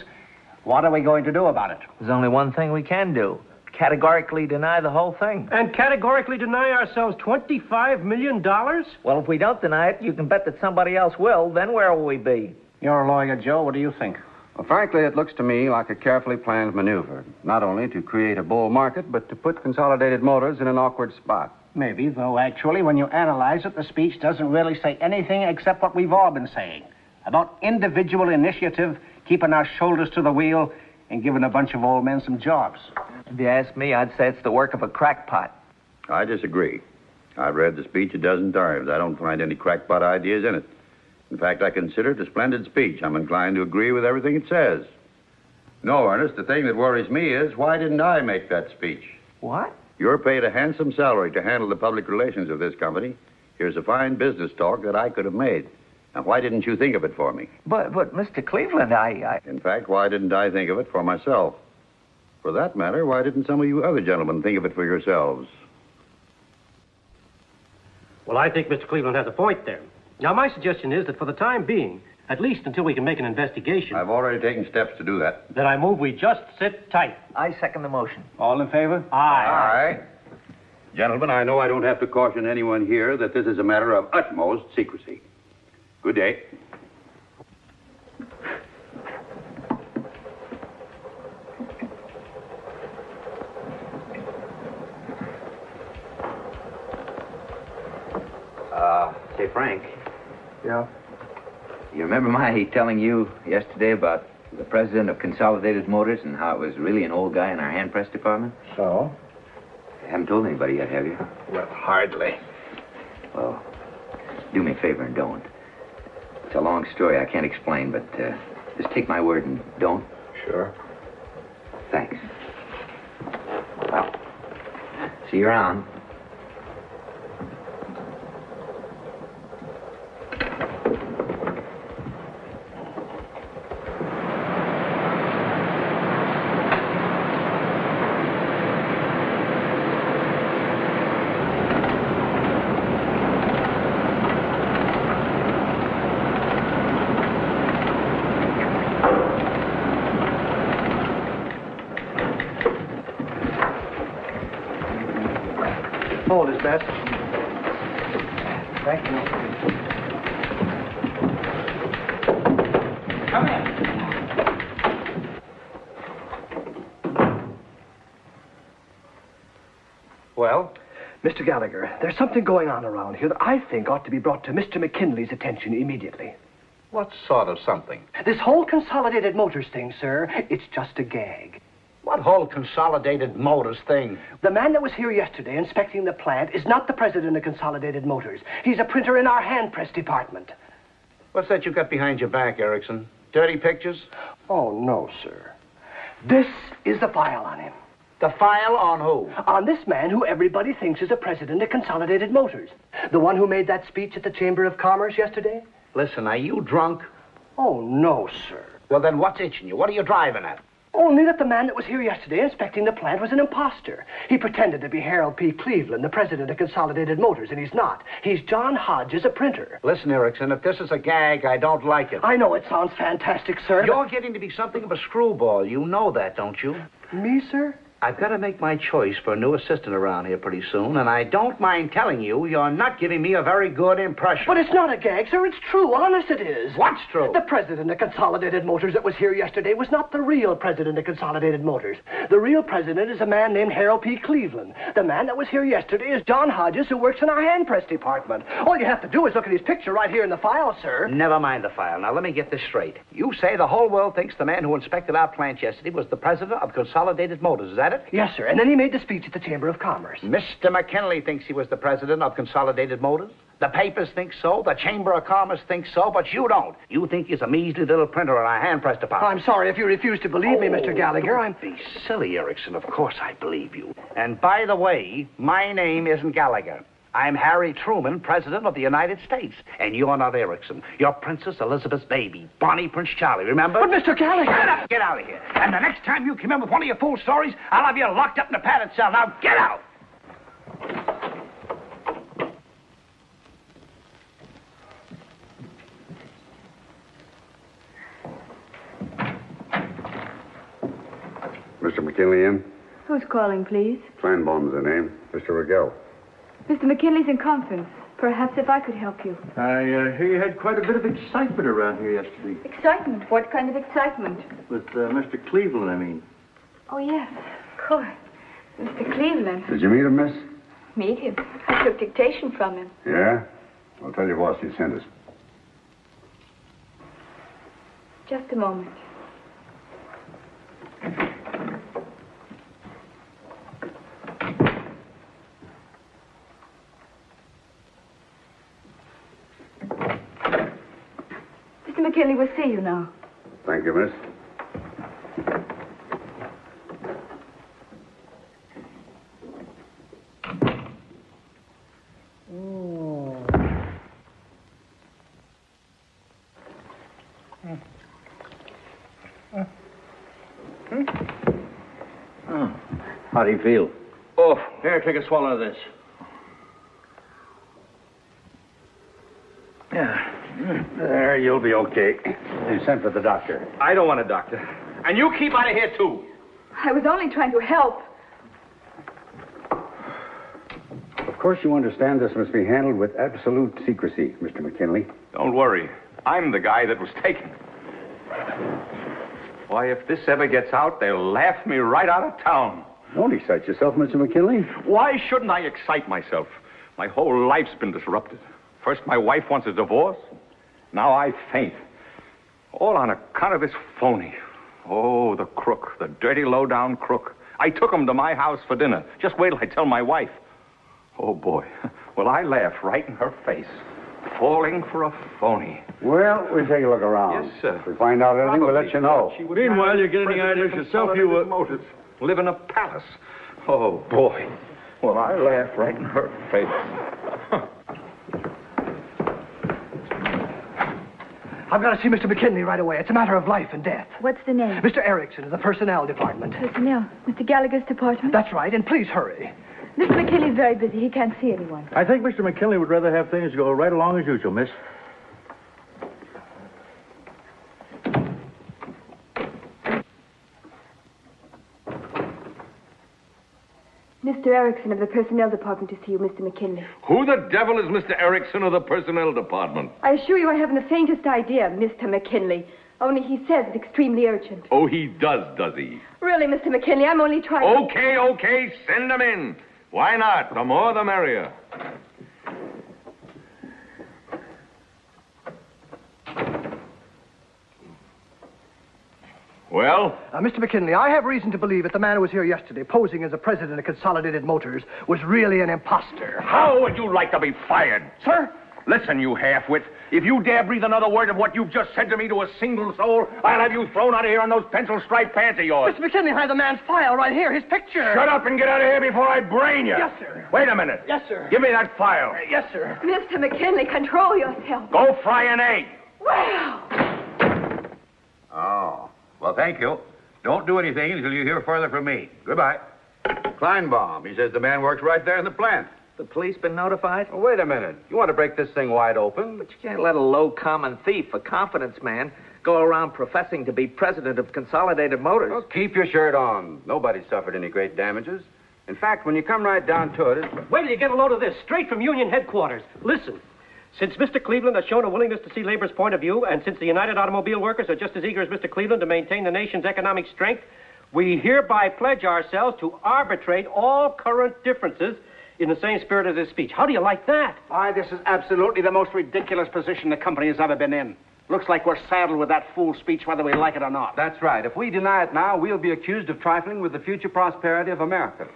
what are we going to do about it? There's only one thing we can do. Categorically deny the whole thing. And categorically deny ourselves $25 million? Well, if we don't deny it, you can bet that somebody else will. Then where will we be? You're a lawyer, Joe. What do you think? Well, frankly, it looks to me like a carefully planned maneuver, not only to create a bull market, but to put Consolidated Motors in an awkward spot. Maybe, though actually, when you analyze it, the speech doesn't really say anything except what we've all been saying. About individual initiative, keeping our shoulders to the wheel, and giving a bunch of old men some jobs. If you ask me, I'd say it's the work of a crackpot. I disagree. I've read the speech a dozen times. I don't find any crackpot ideas in it. In fact, I consider it a splendid speech. I'm inclined to agree with everything it says. No, Ernest, the thing that worries me is, why didn't I make that speech? What? You're paid a handsome salary to handle the public relations of this company. Here's a fine business talk that I could have made. Now, why didn't you think of it for me? But Mr. Cleveland, In fact, why didn't I think of it for myself? For that matter, why didn't some of you other gentlemen think of it for yourselves? Well, I think Mr. Cleveland has a point there. Now, my suggestion is that for the time being, at least until we can make an investigation... I've already taken steps to do that. Then I move we just sit tight. I second the motion. All in favor? Aye. Aye. Gentlemen, I know I don't have to caution anyone here that this is a matter of utmost secrecy. Good day. Say, Frank. Yeah? You remember my telling you yesterday about the president of Consolidated Motors and how it was really an old guy in our hand press department? So? You haven't told anybody yet, have you? Well, hardly. Well, do me a favor and don't. It's a long story I can't explain, but just take my word and don't. Sure. Thanks. Well, see you around. Hold his best. Thank you. Come in. Well? Mr. Gallagher, there's something going on around here that I think ought to be brought to Mr. McKinley's attention immediately. What sort of something? This whole Consolidated Motors thing, sir, it's just a gag. What whole Consolidated Motors thing? The man that was here yesterday inspecting the plant is not the president of Consolidated Motors. He's a printer in our hand press department. What's that you got behind your back, Erickson? Dirty pictures? Oh, no, sir. This is the file on him. The file on who? On this man who everybody thinks is the president of Consolidated Motors. The one who made that speech at the Chamber of Commerce yesterday? Listen, are you drunk? Oh, no, sir. Well, then what's itching you? What are you driving at? Only that the man that was here yesterday inspecting the plant was an imposter. He pretended to be Harold P. Cleveland, the president of Consolidated Motors, and he's not. He's John Hodges, a printer. Listen, Erickson, if this is a gag, I don't like it. I know it sounds fantastic, sir. You're getting to be something of a screwball. You know that, don't you? Me, sir? I've got to make my choice for a new assistant around here pretty soon, and I don't mind telling you, you're not giving me a very good impression. But it's not a gag, sir. It's true. Honest it is. What's true? The president of Consolidated Motors that was here yesterday was not the real president of Consolidated Motors. The real president is a man named Harold P. Cleveland. The man that was here yesterday is John Hodges, who works in our hand press department. All you have to do is look at his picture right here in the file, sir. Never mind the file. Now, let me get this straight. You say the whole world thinks the man who inspected our plant yesterday was the president of Consolidated Motors. Is that it? Yes, sir. And then he made the speech at the Chamber of Commerce. Mr. McKinley thinks he was the president of Consolidated Motors. The papers think so. The Chamber of Commerce thinks so. But you don't. You think he's a measly little printer in our hand press department. I'm sorry if you refuse to believe me, Mr. Gallagher. Don't be silly, Erickson. Of course I believe you. And by the way, my name isn't Gallagher. I'm Harry Truman, President of the United States. And you're not Erickson. You're Princess Elizabeth's baby, Bonnie Prince Charlie, remember? But, Mr. Gallagher... Get up! Get out of here. And the next time you come in with one of your fool stories, I'll have you locked up in a padded cell. Now, get out! Mr. McKinley in? Who's calling, please? Kleinbaum's the name. Mr. Rigel. Mr. McKinley's in conference. Perhaps if I could help you. I hear you had quite a bit of excitement around here yesterday. Excitement? What kind of excitement? With Mr. Cleveland, I mean. Oh, yes, of course. Mr. Cleveland. Did you meet him, miss? Meet him? I took dictation from him. Yeah? I'll tell you what, he sent us. Just a moment. Mr. McKinley will see you now. Thank you, miss. How do you feel? Oh, here, take a swallow of this. Yeah. There, you'll be okay. They sent for the doctor. I don't want a doctor. And you keep out of here, too. I was only trying to help. Of course you understand this must be handled with absolute secrecy, Mr. McKinley. Don't worry. I'm the guy that was taken. Why, if this ever gets out, they'll laugh me right out of town. Don't excite yourself, Mr. McKinley. Why shouldn't I excite myself? My whole life's been disrupted. First, my wife wants a divorce. Now I faint. All on account of this phony. Oh, the crook, the dirty, low-down crook. I took him to my house for dinner. Just wait till I tell my wife. Oh, boy. Will I laugh right in her face. Falling for a phony. Well, we'll take a look around. Yes, sir. If we find out anything, we'll let you know. Meanwhile, you're getting any ideas yourself, you Motors. Live in a palace. Oh, boy. Will I laugh right in her face. I've got to see Mr. McKinley right away. It's a matter of life and death. What's the name? Mr. Erickson of the Personnel Department. Personnel. Mr. Gallagher's department? That's right, and please hurry. Mr. McKinley's very busy. He can't see anyone. I think Mr. McKinley would rather have things go right along as usual, miss. Mr. Erickson of the Personnel Department to see you, Mr. McKinley. Who the devil is Mr. Erickson of the Personnel Department? I assure you I haven't the faintest idea, Mr. McKinley. Only he says it's extremely urgent. Oh, he does he? Really, Mr. McKinley, I'm only trying Okay, send him in. Why not? The more the merrier. Well? Mr. McKinley, I have reason to believe that the man who was here yesterday, posing as the president of Consolidated Motors, was really an imposter. How would you like to be fired? Sir? Listen, you half-wit. If you dare breathe another word of what you've just said to me to a single soul, I'll have you thrown out of here on those pencil-striped pants of yours. Mr. McKinley, I have the man's file right here, his picture. Shut up and get out of here before I brain you. Yes, sir. Wait a minute. Yes, sir. Give me that file. Yes, sir. Mr. McKinley, control yourself. Go fry an egg. Well. Oh. Well, thank you. Don't do anything until you hear further from me. Goodbye. Kleinbaum, he says the man works right there in the plant. The police been notified? Oh, wait a minute. You want to break this thing wide open? But you can't let a low common thief, a confidence man, go around professing to be president of Consolidated Motors. Well, keep your shirt on. Nobody suffered any great damages. In fact, when you come right down to it, Wait till you get a load of this, straight from Union headquarters. Listen, since Mr. Cleveland has shown a willingness to see labor's point of view, and since the United Automobile Workers are just as eager as Mr. Cleveland to maintain the nation's economic strength, we hereby pledge ourselves to arbitrate all current differences in the same spirit of this speech. How do you like that? Why, this is absolutely the most ridiculous position the company has ever been in. Looks like we're saddled with that fool speech whether we like it or not. that's right. If we deny it now, we'll be accused of trifling with the future prosperity of America.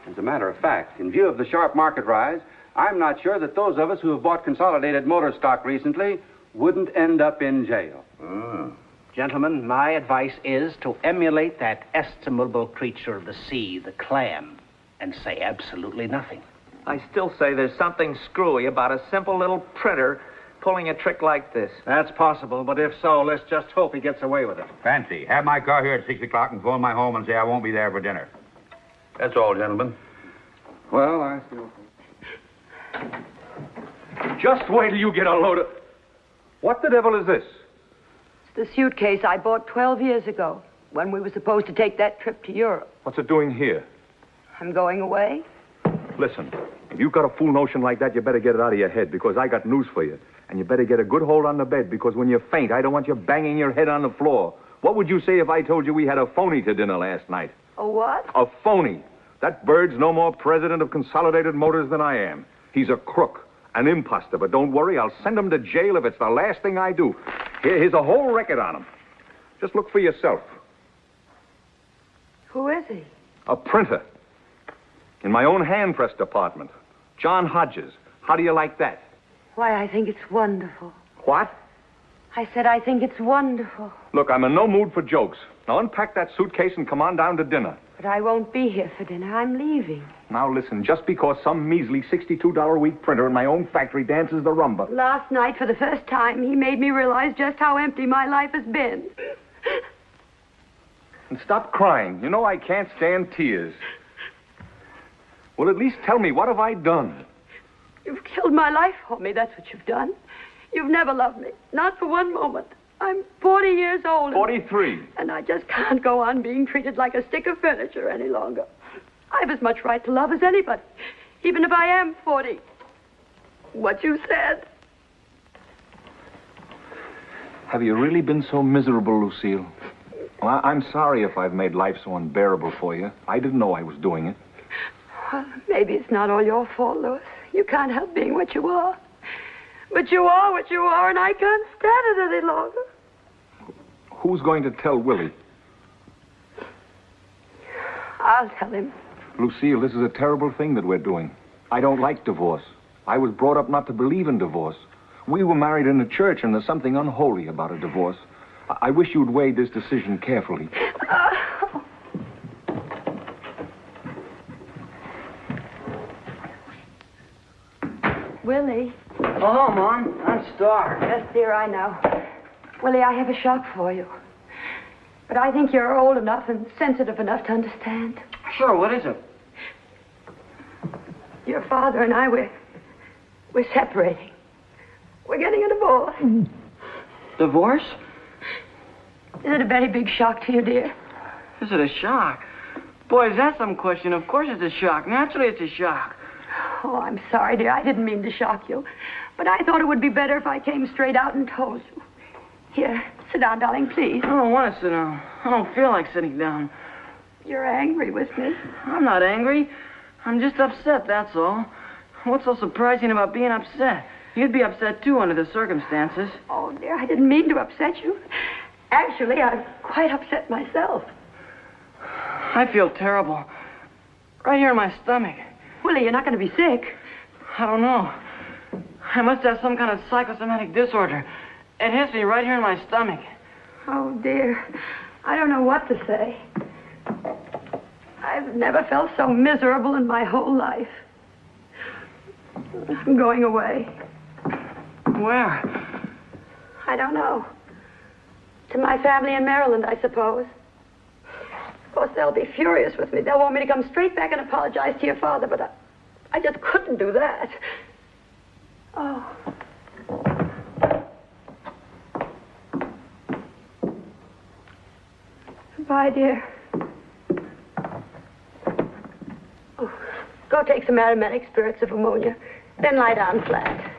As a matter of fact, in view of the sharp market rise, I'm not sure that those of us who have bought Consolidated Motor stock recently wouldn't end up in jail. Gentlemen, my advice is to emulate that estimable creature of the sea, the clam, and say absolutely nothing. I still say there's something screwy about a simple little printer pulling a trick like this. That's possible, but if so, let's just hope he gets away with it. Fancy, have my car here at 6 o'clock and phone my home and say I won't be there for dinner. That's all, gentlemen. Well, I still... Just wait till you get a load of... What the devil is this? It's the suitcase I bought 12 years ago when we were supposed to take that trip to Europe. What's it doing here? I'm going away. Listen, if you've got a fool notion like that, you better get it out of your head, because I got news for you. And you better get a good hold on the bed, because when you faint, I don't want you banging your head on the floor. What would you say if I told you we had a phony to dinner last night? A what? A phony. That bird's no more president of Consolidated Motors than I am. He's a crook, an imposter, but don't worry, I'll send him to jail if it's the last thing I do. Here's a whole record on him. Just look for yourself. Who is he? A printer. In my own hand press department. John Hodges. How do you like that? Why, I think it's wonderful. What? I said I think it's wonderful. Look, I'm in no mood for jokes. Now unpack that suitcase and come on down to dinner. But I won't be here for dinner. I'm leaving. Now listen, just because some measly $62 a week printer in my own factory dances the rumba. Last night, for the first time, he made me realize just how empty my life has been. And stop crying. You know I can't stand tears. Well, at least tell me, what have I done? You've killed my life for me, that's what you've done. You've never loved me, not for one moment. I'm 40 years old. 43. And I just can't go on being treated like a stick of furniture any longer. I've as much right to love as anybody, even if I am 40. What you said. Have you really been so miserable, Lucille? Well, I'm sorry if I've made life so unbearable for you. I didn't know I was doing it. Well, maybe it's not all your fault, Louis. You can't help being what you are. But you are what you are, and I can't stand it any longer. Who's going to tell Willie? I'll tell him. Lucille, this is a terrible thing that we're doing. I don't like divorce. I was brought up not to believe in divorce. We were married in a church, and there's something unholy about a divorce. I wish you'd weigh this decision carefully. Willie. Oh, Mom, I'm starved. Yes, dear, I know. Willie, I have a shock for you. But I think you're old enough and sensitive enough to understand. Sure, what is it? Your father and I, we're separating. We're getting a divorce. Divorce? Is it a very big shock to you, dear? Is it a shock? Boy, is that some question? Of course it's a shock. Naturally it's a shock. Oh, I'm sorry, dear. I didn't mean to shock you. But I thought it would be better if I came straight out and told you. Here, sit down, darling, please. I don't want to sit down. I don't feel like sitting down. You're angry with me. I'm not angry. I'm just upset, that's all. What's so surprising about being upset? You'd be upset, too, under the circumstances. Oh, dear, I didn't mean to upset you. Actually, I'm quite upset myself. I feel terrible. Right here in my stomach. Willie, you're not going to be sick. I don't know. I must have some kind of psychosomatic disorder. It hits me right here in my stomach. Oh, dear. I don't know what to say. I've never felt so miserable in my whole life. I'm going away. Where? I don't know. To my family in Maryland, I suppose. Of course, they'll be furious with me. They'll want me to come straight back and apologize to your father, but I just couldn't do that. Oh. Goodbye, dear. Oh, go take some aromatic spirits of ammonia, then lie down flat.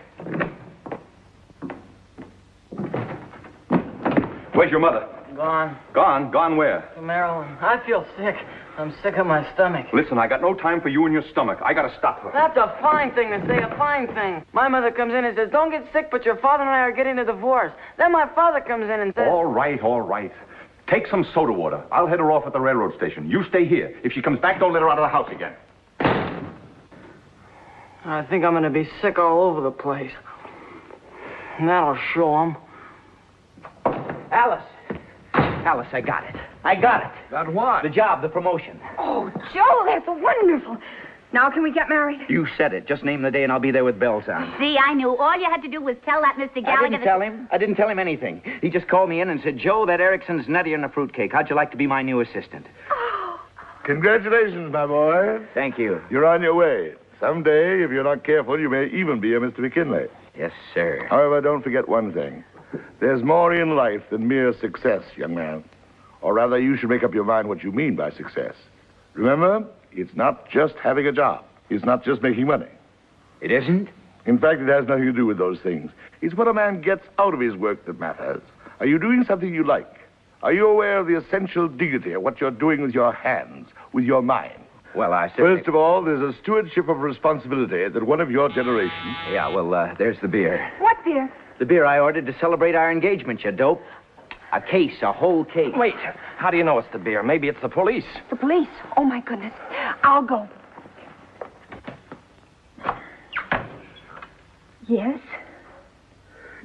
Where's your mother? Gone. Gone? Gone where? To Maryland. I feel sick. I'm sick of my stomach. Listen, I got no time for you and your stomach. I gotta stop her. That's a fine thing to say, a fine thing. My mother comes in and says, don't get sick, but your father and I are getting a divorce. Then my father comes in and says... All right, all right. Take some soda water. I'll head her off at the railroad station. You stay here. If she comes back, don't let her out of the house again. I think I'm going to be sick all over the place. And that'll show 'em. Alice. Alice, I got it. I got it. Got what? The job, the promotion. Oh, Joe, that's wonderful. Now can we get married? You said it. Just name the day and I'll be there with bells on. See, I knew. All you had to do was tell that Mr. Gallagher... I didn't tell him anything. He just called me in and said, Joe, that Erickson's nuttier than a fruitcake. How'd you like to be my new assistant? Congratulations, my boy. Thank you. You're on your way. Someday, if you're not careful, you may even be a Mr. McKinley. Yes, sir. However, don't forget one thing. There's more in life than mere success, young man. Or rather, you should make up your mind what you mean by success. Remember, it's not just having a job. It's not just making money. It isn't? In fact, it has nothing to do with those things. It's what a man gets out of his work that matters. Are you doing something you like? Are you aware of the essential dignity of what you're doing with your hands, with your mind? Well, I certainly... First of all, there's a stewardship of responsibility that one of your generation... Yeah, well, there's the beer. What beer? The beer I ordered to celebrate our engagement, you dope. A case, a whole case. Wait, how do you know it's the beer? Maybe it's the police. The police? Oh, my goodness. I'll go. Yes?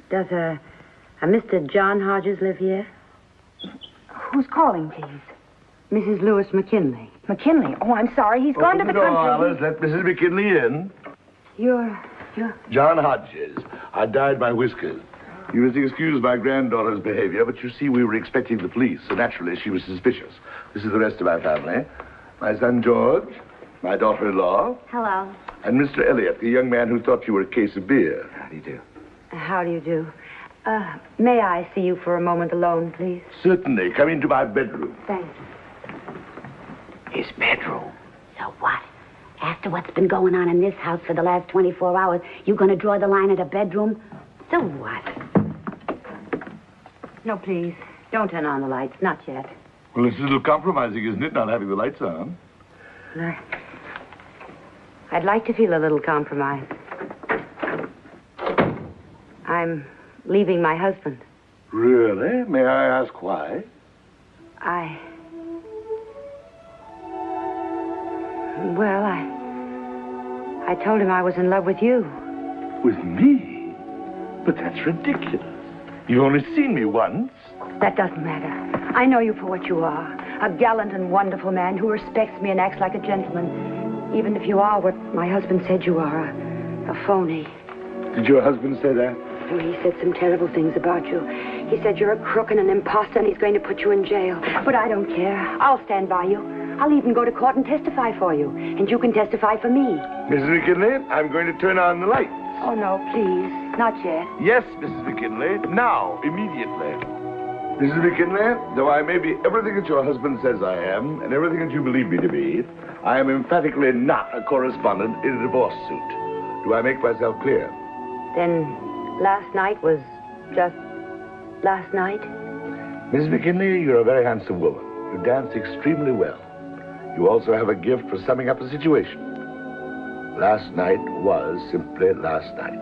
Does a Mr. John Hodges live here? Who's calling, please? Mrs. Lewis McKinley. McKinley? Oh, I'm sorry. He's gone to the door, country. Alice. Let Mrs. McKinley in. You're... John Hodges. I dyed my whiskers. You must excuse my granddaughter's behavior, but you see, we were expecting the police, so naturally she was suspicious. This is the rest of my family. My son George, my daughter-in-law, Hello. and Mr. Elliot, the young man who thought you were a case of beer. How do you do? How do you do? May I see you for a moment alone, please? Certainly. Come into my bedroom. Thanks. His bedroom. So what? After what's been going on in this house for the last 24 hours, you going to draw the line at a bedroom? So what? No, please. Don't turn on the lights. Not yet. Well, it's a little compromising, isn't it, not having the lights on? I'd like to feel a little compromise. I'm leaving my husband. Really? May I ask why? Well, I told him I was in love with you. With me? But that's ridiculous. You've only seen me once. That doesn't matter. I know you for what you are. A gallant and wonderful man who respects me and acts like a gentleman. Even if you are what my husband said you are, a phony. Did your husband say that? Oh, he said some terrible things about you. He said you're a crook and an imposter and he's going to put you in jail. But I don't care. I'll stand by you. I'll even go to court and testify for you. And you can testify for me. Mrs. McKinley, I'm going to turn on the lights. Oh, no, please. Not yet. Yes, Mrs. McKinley. Now, immediately. Mrs. McKinley, though I may be everything that your husband says I am, and everything that you believe me to be, I am emphatically not a correspondent in a divorce suit. Do I make myself clear? Then last night was just last night? Mrs. McKinley, you're a very handsome woman. You dance extremely well. You also have a gift for summing up a situation. Last night was simply last night.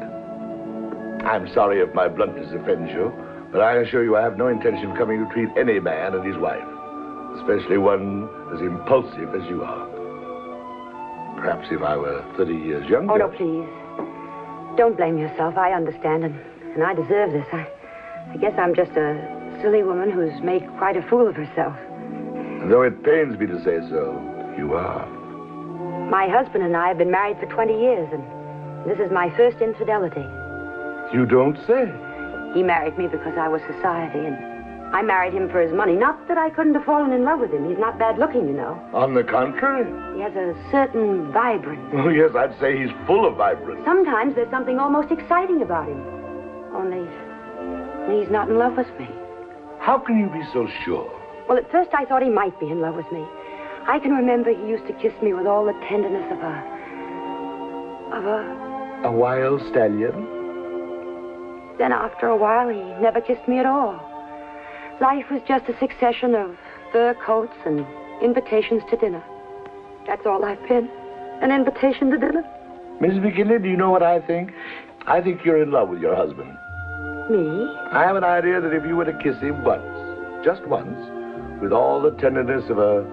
I'm sorry if my bluntness offends you, but I assure you I have no intention of coming to treat any man and his wife, especially one as impulsive as you are. Perhaps if I were 30 years younger... Oh, no, please. Don't blame yourself. I understand, and I deserve this. I guess I'm just a silly woman who's made quite a fool of herself. Though it pains me to say so, you are. My husband and I have been married for 20 years, and this is my first infidelity. You don't say. He married me because I was society, and I married him for his money. Not that I couldn't have fallen in love with him. He's not bad looking, you know. On the contrary. He has a certain vibrance. Oh, yes, I'd say he's full of vibrance. Sometimes there's something almost exciting about him. Only he's not in love with me. How can you be so sure? Well, at first I thought he might be in love with me. I can remember he used to kiss me with all the tenderness of a wild stallion? Then after a while, he never kissed me at all. Life was just a succession of fur coats and invitations to dinner. That's all I've been. An invitation to dinner. Mrs. McKinley, do you know what I think? I think you're in love with your husband. Me? I have an idea that if you were to kiss him once, just once, with all the tenderness of a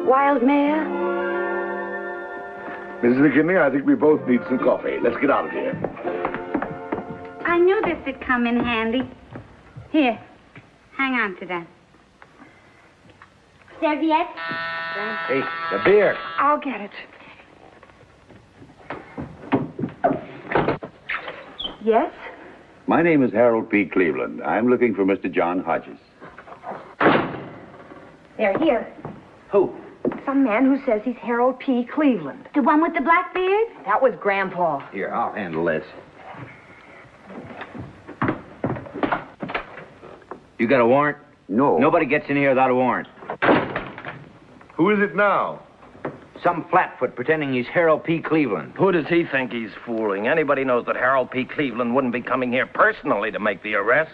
wild mare? Mrs. McKinley, I think we both need some coffee. Let's get out of here. I knew this would come in handy. Here, hang on to that. Serviette? Hey, the beer. I'll get it. Yes? My name is Harold P. Cleveland. I'm looking for Mr. John Hodges. They're here. Who? Some man who says he's Harold P. Cleveland. The one with the black beard? That was Grandpa. Here, I'll handle this. You got a warrant? No. Nobody gets in here without a warrant. Who is it now? Some flatfoot pretending he's Harold P. Cleveland. Who does he think he's fooling? Anybody knows that Harold P. Cleveland wouldn't be coming here personally to make the arrest.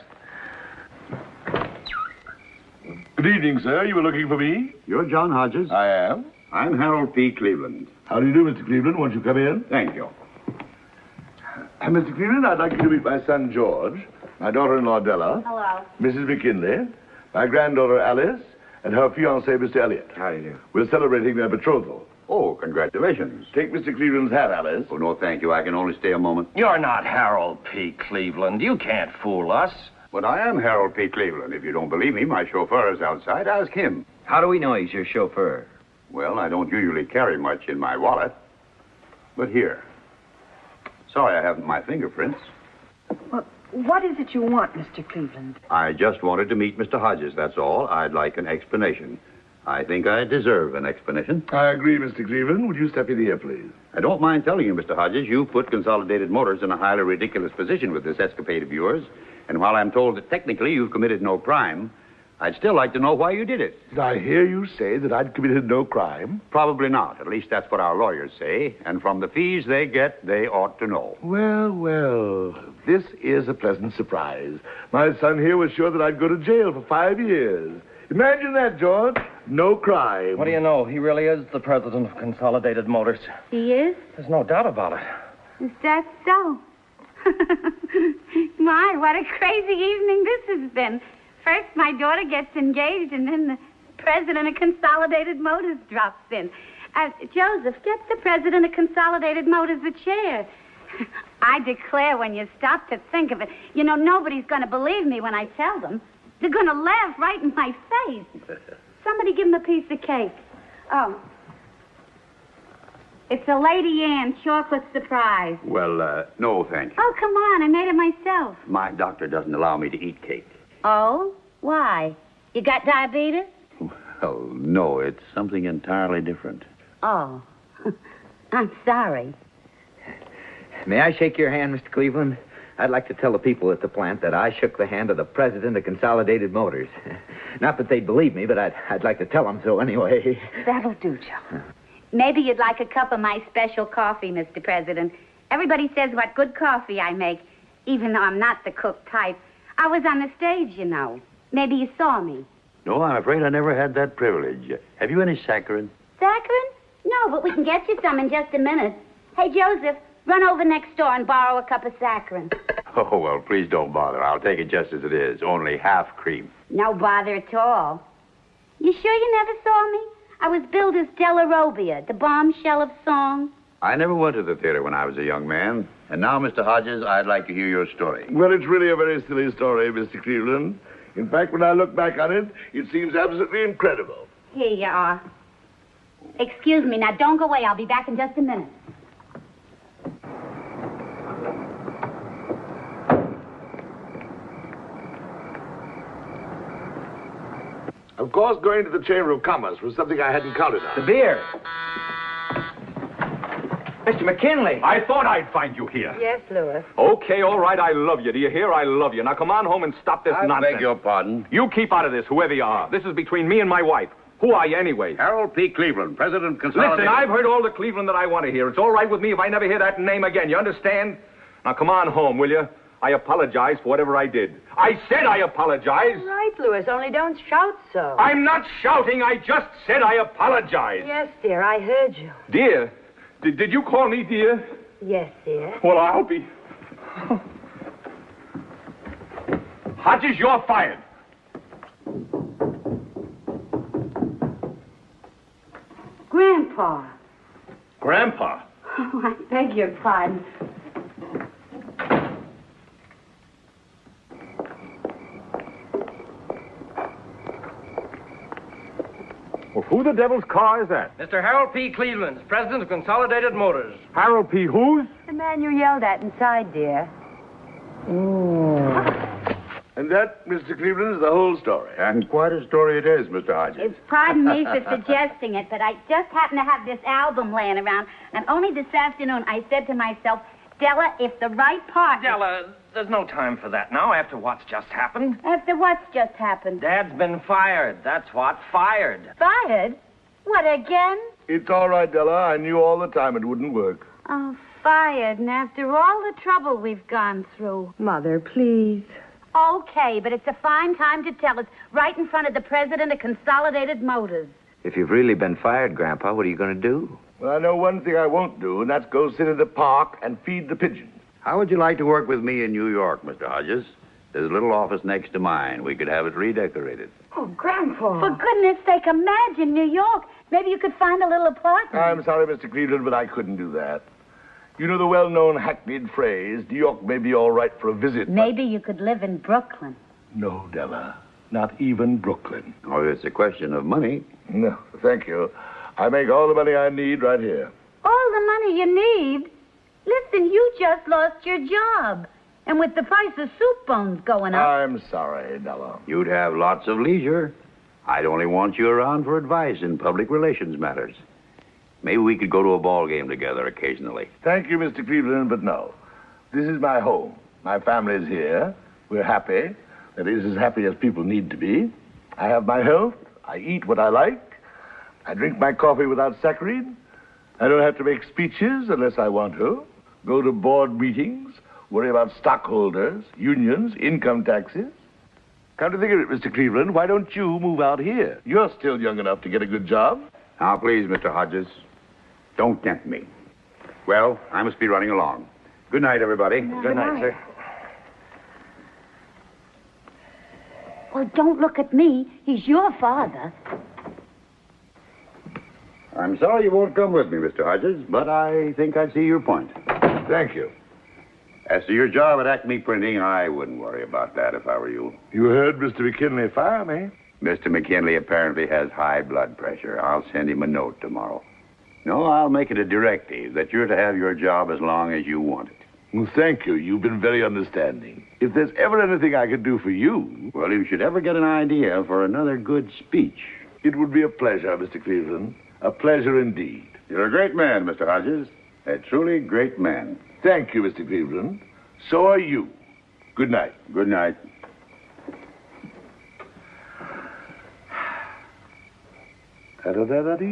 Good evening, sir. You were looking for me? You're John Hodges? I am. I'm Harold P. Cleveland. How do you do, Mr. Cleveland? Won't you come in? Thank you. Mr. Cleveland, I'd like you to meet my son, George, my daughter-in-law, Della. Hello. Mrs. McKinley, my granddaughter, Alice, and her fiancé, Mr. Elliot. How do you do? We're celebrating their betrothal. Oh, congratulations. Take Mr. Cleveland's hat, Alice. Oh, no, thank you. I can only stay a moment. You're not Harold P. Cleveland. You can't fool us. But I am Harold P. Cleveland. If you don't believe me, my chauffeur is outside. Ask him. How do we know he's your chauffeur? Well, I don't usually carry much in my wallet. But here. Sorry I haven't my fingerprints. Well, what is it you want, Mr. Cleveland? I just wanted to meet Mr. Hodges, that's all. I'd like an explanation. I think I deserve an explanation. I agree, Mr. Cleveland. Would you step in here, please? I don't mind telling you, Mr. Hodges, you put Consolidated Motors in a highly ridiculous position with this escapade of yours. And while I'm told that technically you've committed no crime, I'd still like to know why you did it. Did I hear you say that I'd committed no crime? Probably not. At least that's what our lawyers say. And from the fees they get, they ought to know. Well, well, this is a pleasant surprise. My son here was sure that I'd go to jail for 5 years. Imagine that, George. No crime. What do you know? He really is the president of Consolidated Motors. He is? There's no doubt about it. Is that so? My, what a crazy evening this has been. First, my daughter gets engaged, and then the president of Consolidated Motors drops in. Joseph, get the president of Consolidated Motors a chair. I declare, when you stop to think of it, you know, nobody's going to believe me when I tell them. They're going to laugh right in my face. Somebody give him a piece of cake. Oh. It's a Lady Anne chocolate surprise. Well, no, thank you. Oh, come on. I made it myself. My doctor doesn't allow me to eat cake. Oh? Why? You got diabetes? Oh, no, it's something entirely different. Oh. I'm sorry. May I shake your hand, Mr. Cleveland? I'd like to tell the people at the plant that I shook the hand of the president of Consolidated Motors. Not that they'd believe me, but I'd like to tell them so anyway. That'll do, Joe. Maybe you'd like a cup of my special coffee, Mr. President. Everybody says what good coffee I make, even though I'm not the cook type. I was on the stage, you know. Maybe you saw me. No, I'm afraid I never had that privilege. Have you any saccharin? Saccharin? No, but we can get you some in just a minute. Hey, Joseph, run over next door and borrow a cup of saccharin. Oh, well, please don't bother. I'll take it just as it is. Only half cream. No bother at all. You sure you never saw me? I was billed as Della Robbia, the bombshell of song. I never went to the theater when I was a young man. And now, Mr. Hodges, I'd like to hear your story. Well, it's really a very silly story, Mr. Cleveland. In fact, when I look back on it, it seems absolutely incredible. Here you are. Excuse me. Now, don't go away. I'll be back in just a minute. Of course, going to the Chamber of Commerce was something I hadn't counted on. The beer. Mr. McKinley. I thought I'd find you here. Yes, Louis. Okay, all right, I love you. Do you hear? I love you. Now come on home and stop this nonsense. I beg your pardon. You keep out of this, whoever you are. This is between me and my wife. Who are you anyway? Harold P. Cleveland, President of Consolidated... Listen, I've heard all the Cleveland that I want to hear. It's all right with me if I never hear that name again. You understand? Now come on home, will you? I apologize for whatever I did. I said I apologize. Right, Louis, only don't shout so. I'm not shouting. I just said I apologize. Yes, dear, I heard you. Dear? Did you call me dear? Yes, dear. Well, I'll be... Hodges, you're fired. Grandpa. Grandpa? Oh, I beg your pardon. Well, who the devil's car is that? Mr. Harold P. Cleveland, president of Consolidated Motors. Harold P. who's? The man you yelled at inside, dear. And that, Mr. Cleveland, is the whole story. And quite a story it is, Mr. Hodges. Pardon me for suggesting it, but I just happen to have this album laying around, and only this afternoon I said to myself, Della, if the right part... Della, there's no time for that now after what's just happened. After what's just happened? Dad's been fired. That's what. Fired. Fired? What, again? It's all right, Della. I knew all the time it wouldn't work. Oh, fired, and after all the trouble we've gone through. Mother, please. Okay, but it's a fine time to tell us, right in front of the president of Consolidated Motors. If you've really been fired, Grandpa, what are you going to do? Well, I know one thing I won't do, and that's go sit in the park and feed the pigeons. How would you like to work with me in New York, Mr. Hodges? There's a little office next to mine. We could have it redecorated. Oh, Grandpa. For goodness sake, imagine New York. Maybe you could find a little apartment. I'm sorry, Mr. Cleveland, but I couldn't do that. You know the well-known hackneyed phrase, New York may be all right for a visit. Maybe you could live in Brooklyn. No, Della. Not even Brooklyn. Oh, it's a question of money. No, thank you. I make all the money I need right here. All the money you need? Listen, you just lost your job. And with the price of soup bones going up... I'm sorry, Della. You'd have lots of leisure. I'd only want you around for advice in public relations matters. Maybe we could go to a ball game together occasionally. Thank you, Mr. Cleveland, but no. This is my home. My family's here. We're happy. That is, as happy as people need to be. I have my health. I eat what I like. I drink my coffee without saccharine. I don't have to make speeches unless I want to. Go to board meetings. Worry about stockholders, unions, income taxes. Come to think of it, Mr. Cleveland, why don't you move out here? You're still young enough to get a good job. Now, please, Mr. Hodges, don't tempt me. Well, I must be running along. Good night, everybody. Good night, sir. Oh, don't look at me. He's your father. I'm sorry you won't come with me, Mr. Hodges, but I think I see your point. Thank you. As to your job at Acme Printing, I wouldn't worry about that if I were you. You heard Mr. McKinley fire me. Mr. McKinley apparently has high blood pressure. I'll send him a note tomorrow. No, I'll make it a directive that you're to have your job as long as you want it. Well, thank you. You've been very understanding. If there's ever anything I can do for you... Well, if you should ever get an idea for another good speech... It would be a pleasure, Mr. Cleveland. A pleasure indeed. You're a great man, Mr. Hodges. A truly great man. Thank you, Mr. Cleveland. So are you. Good night. Good night. Da-da-da-dee,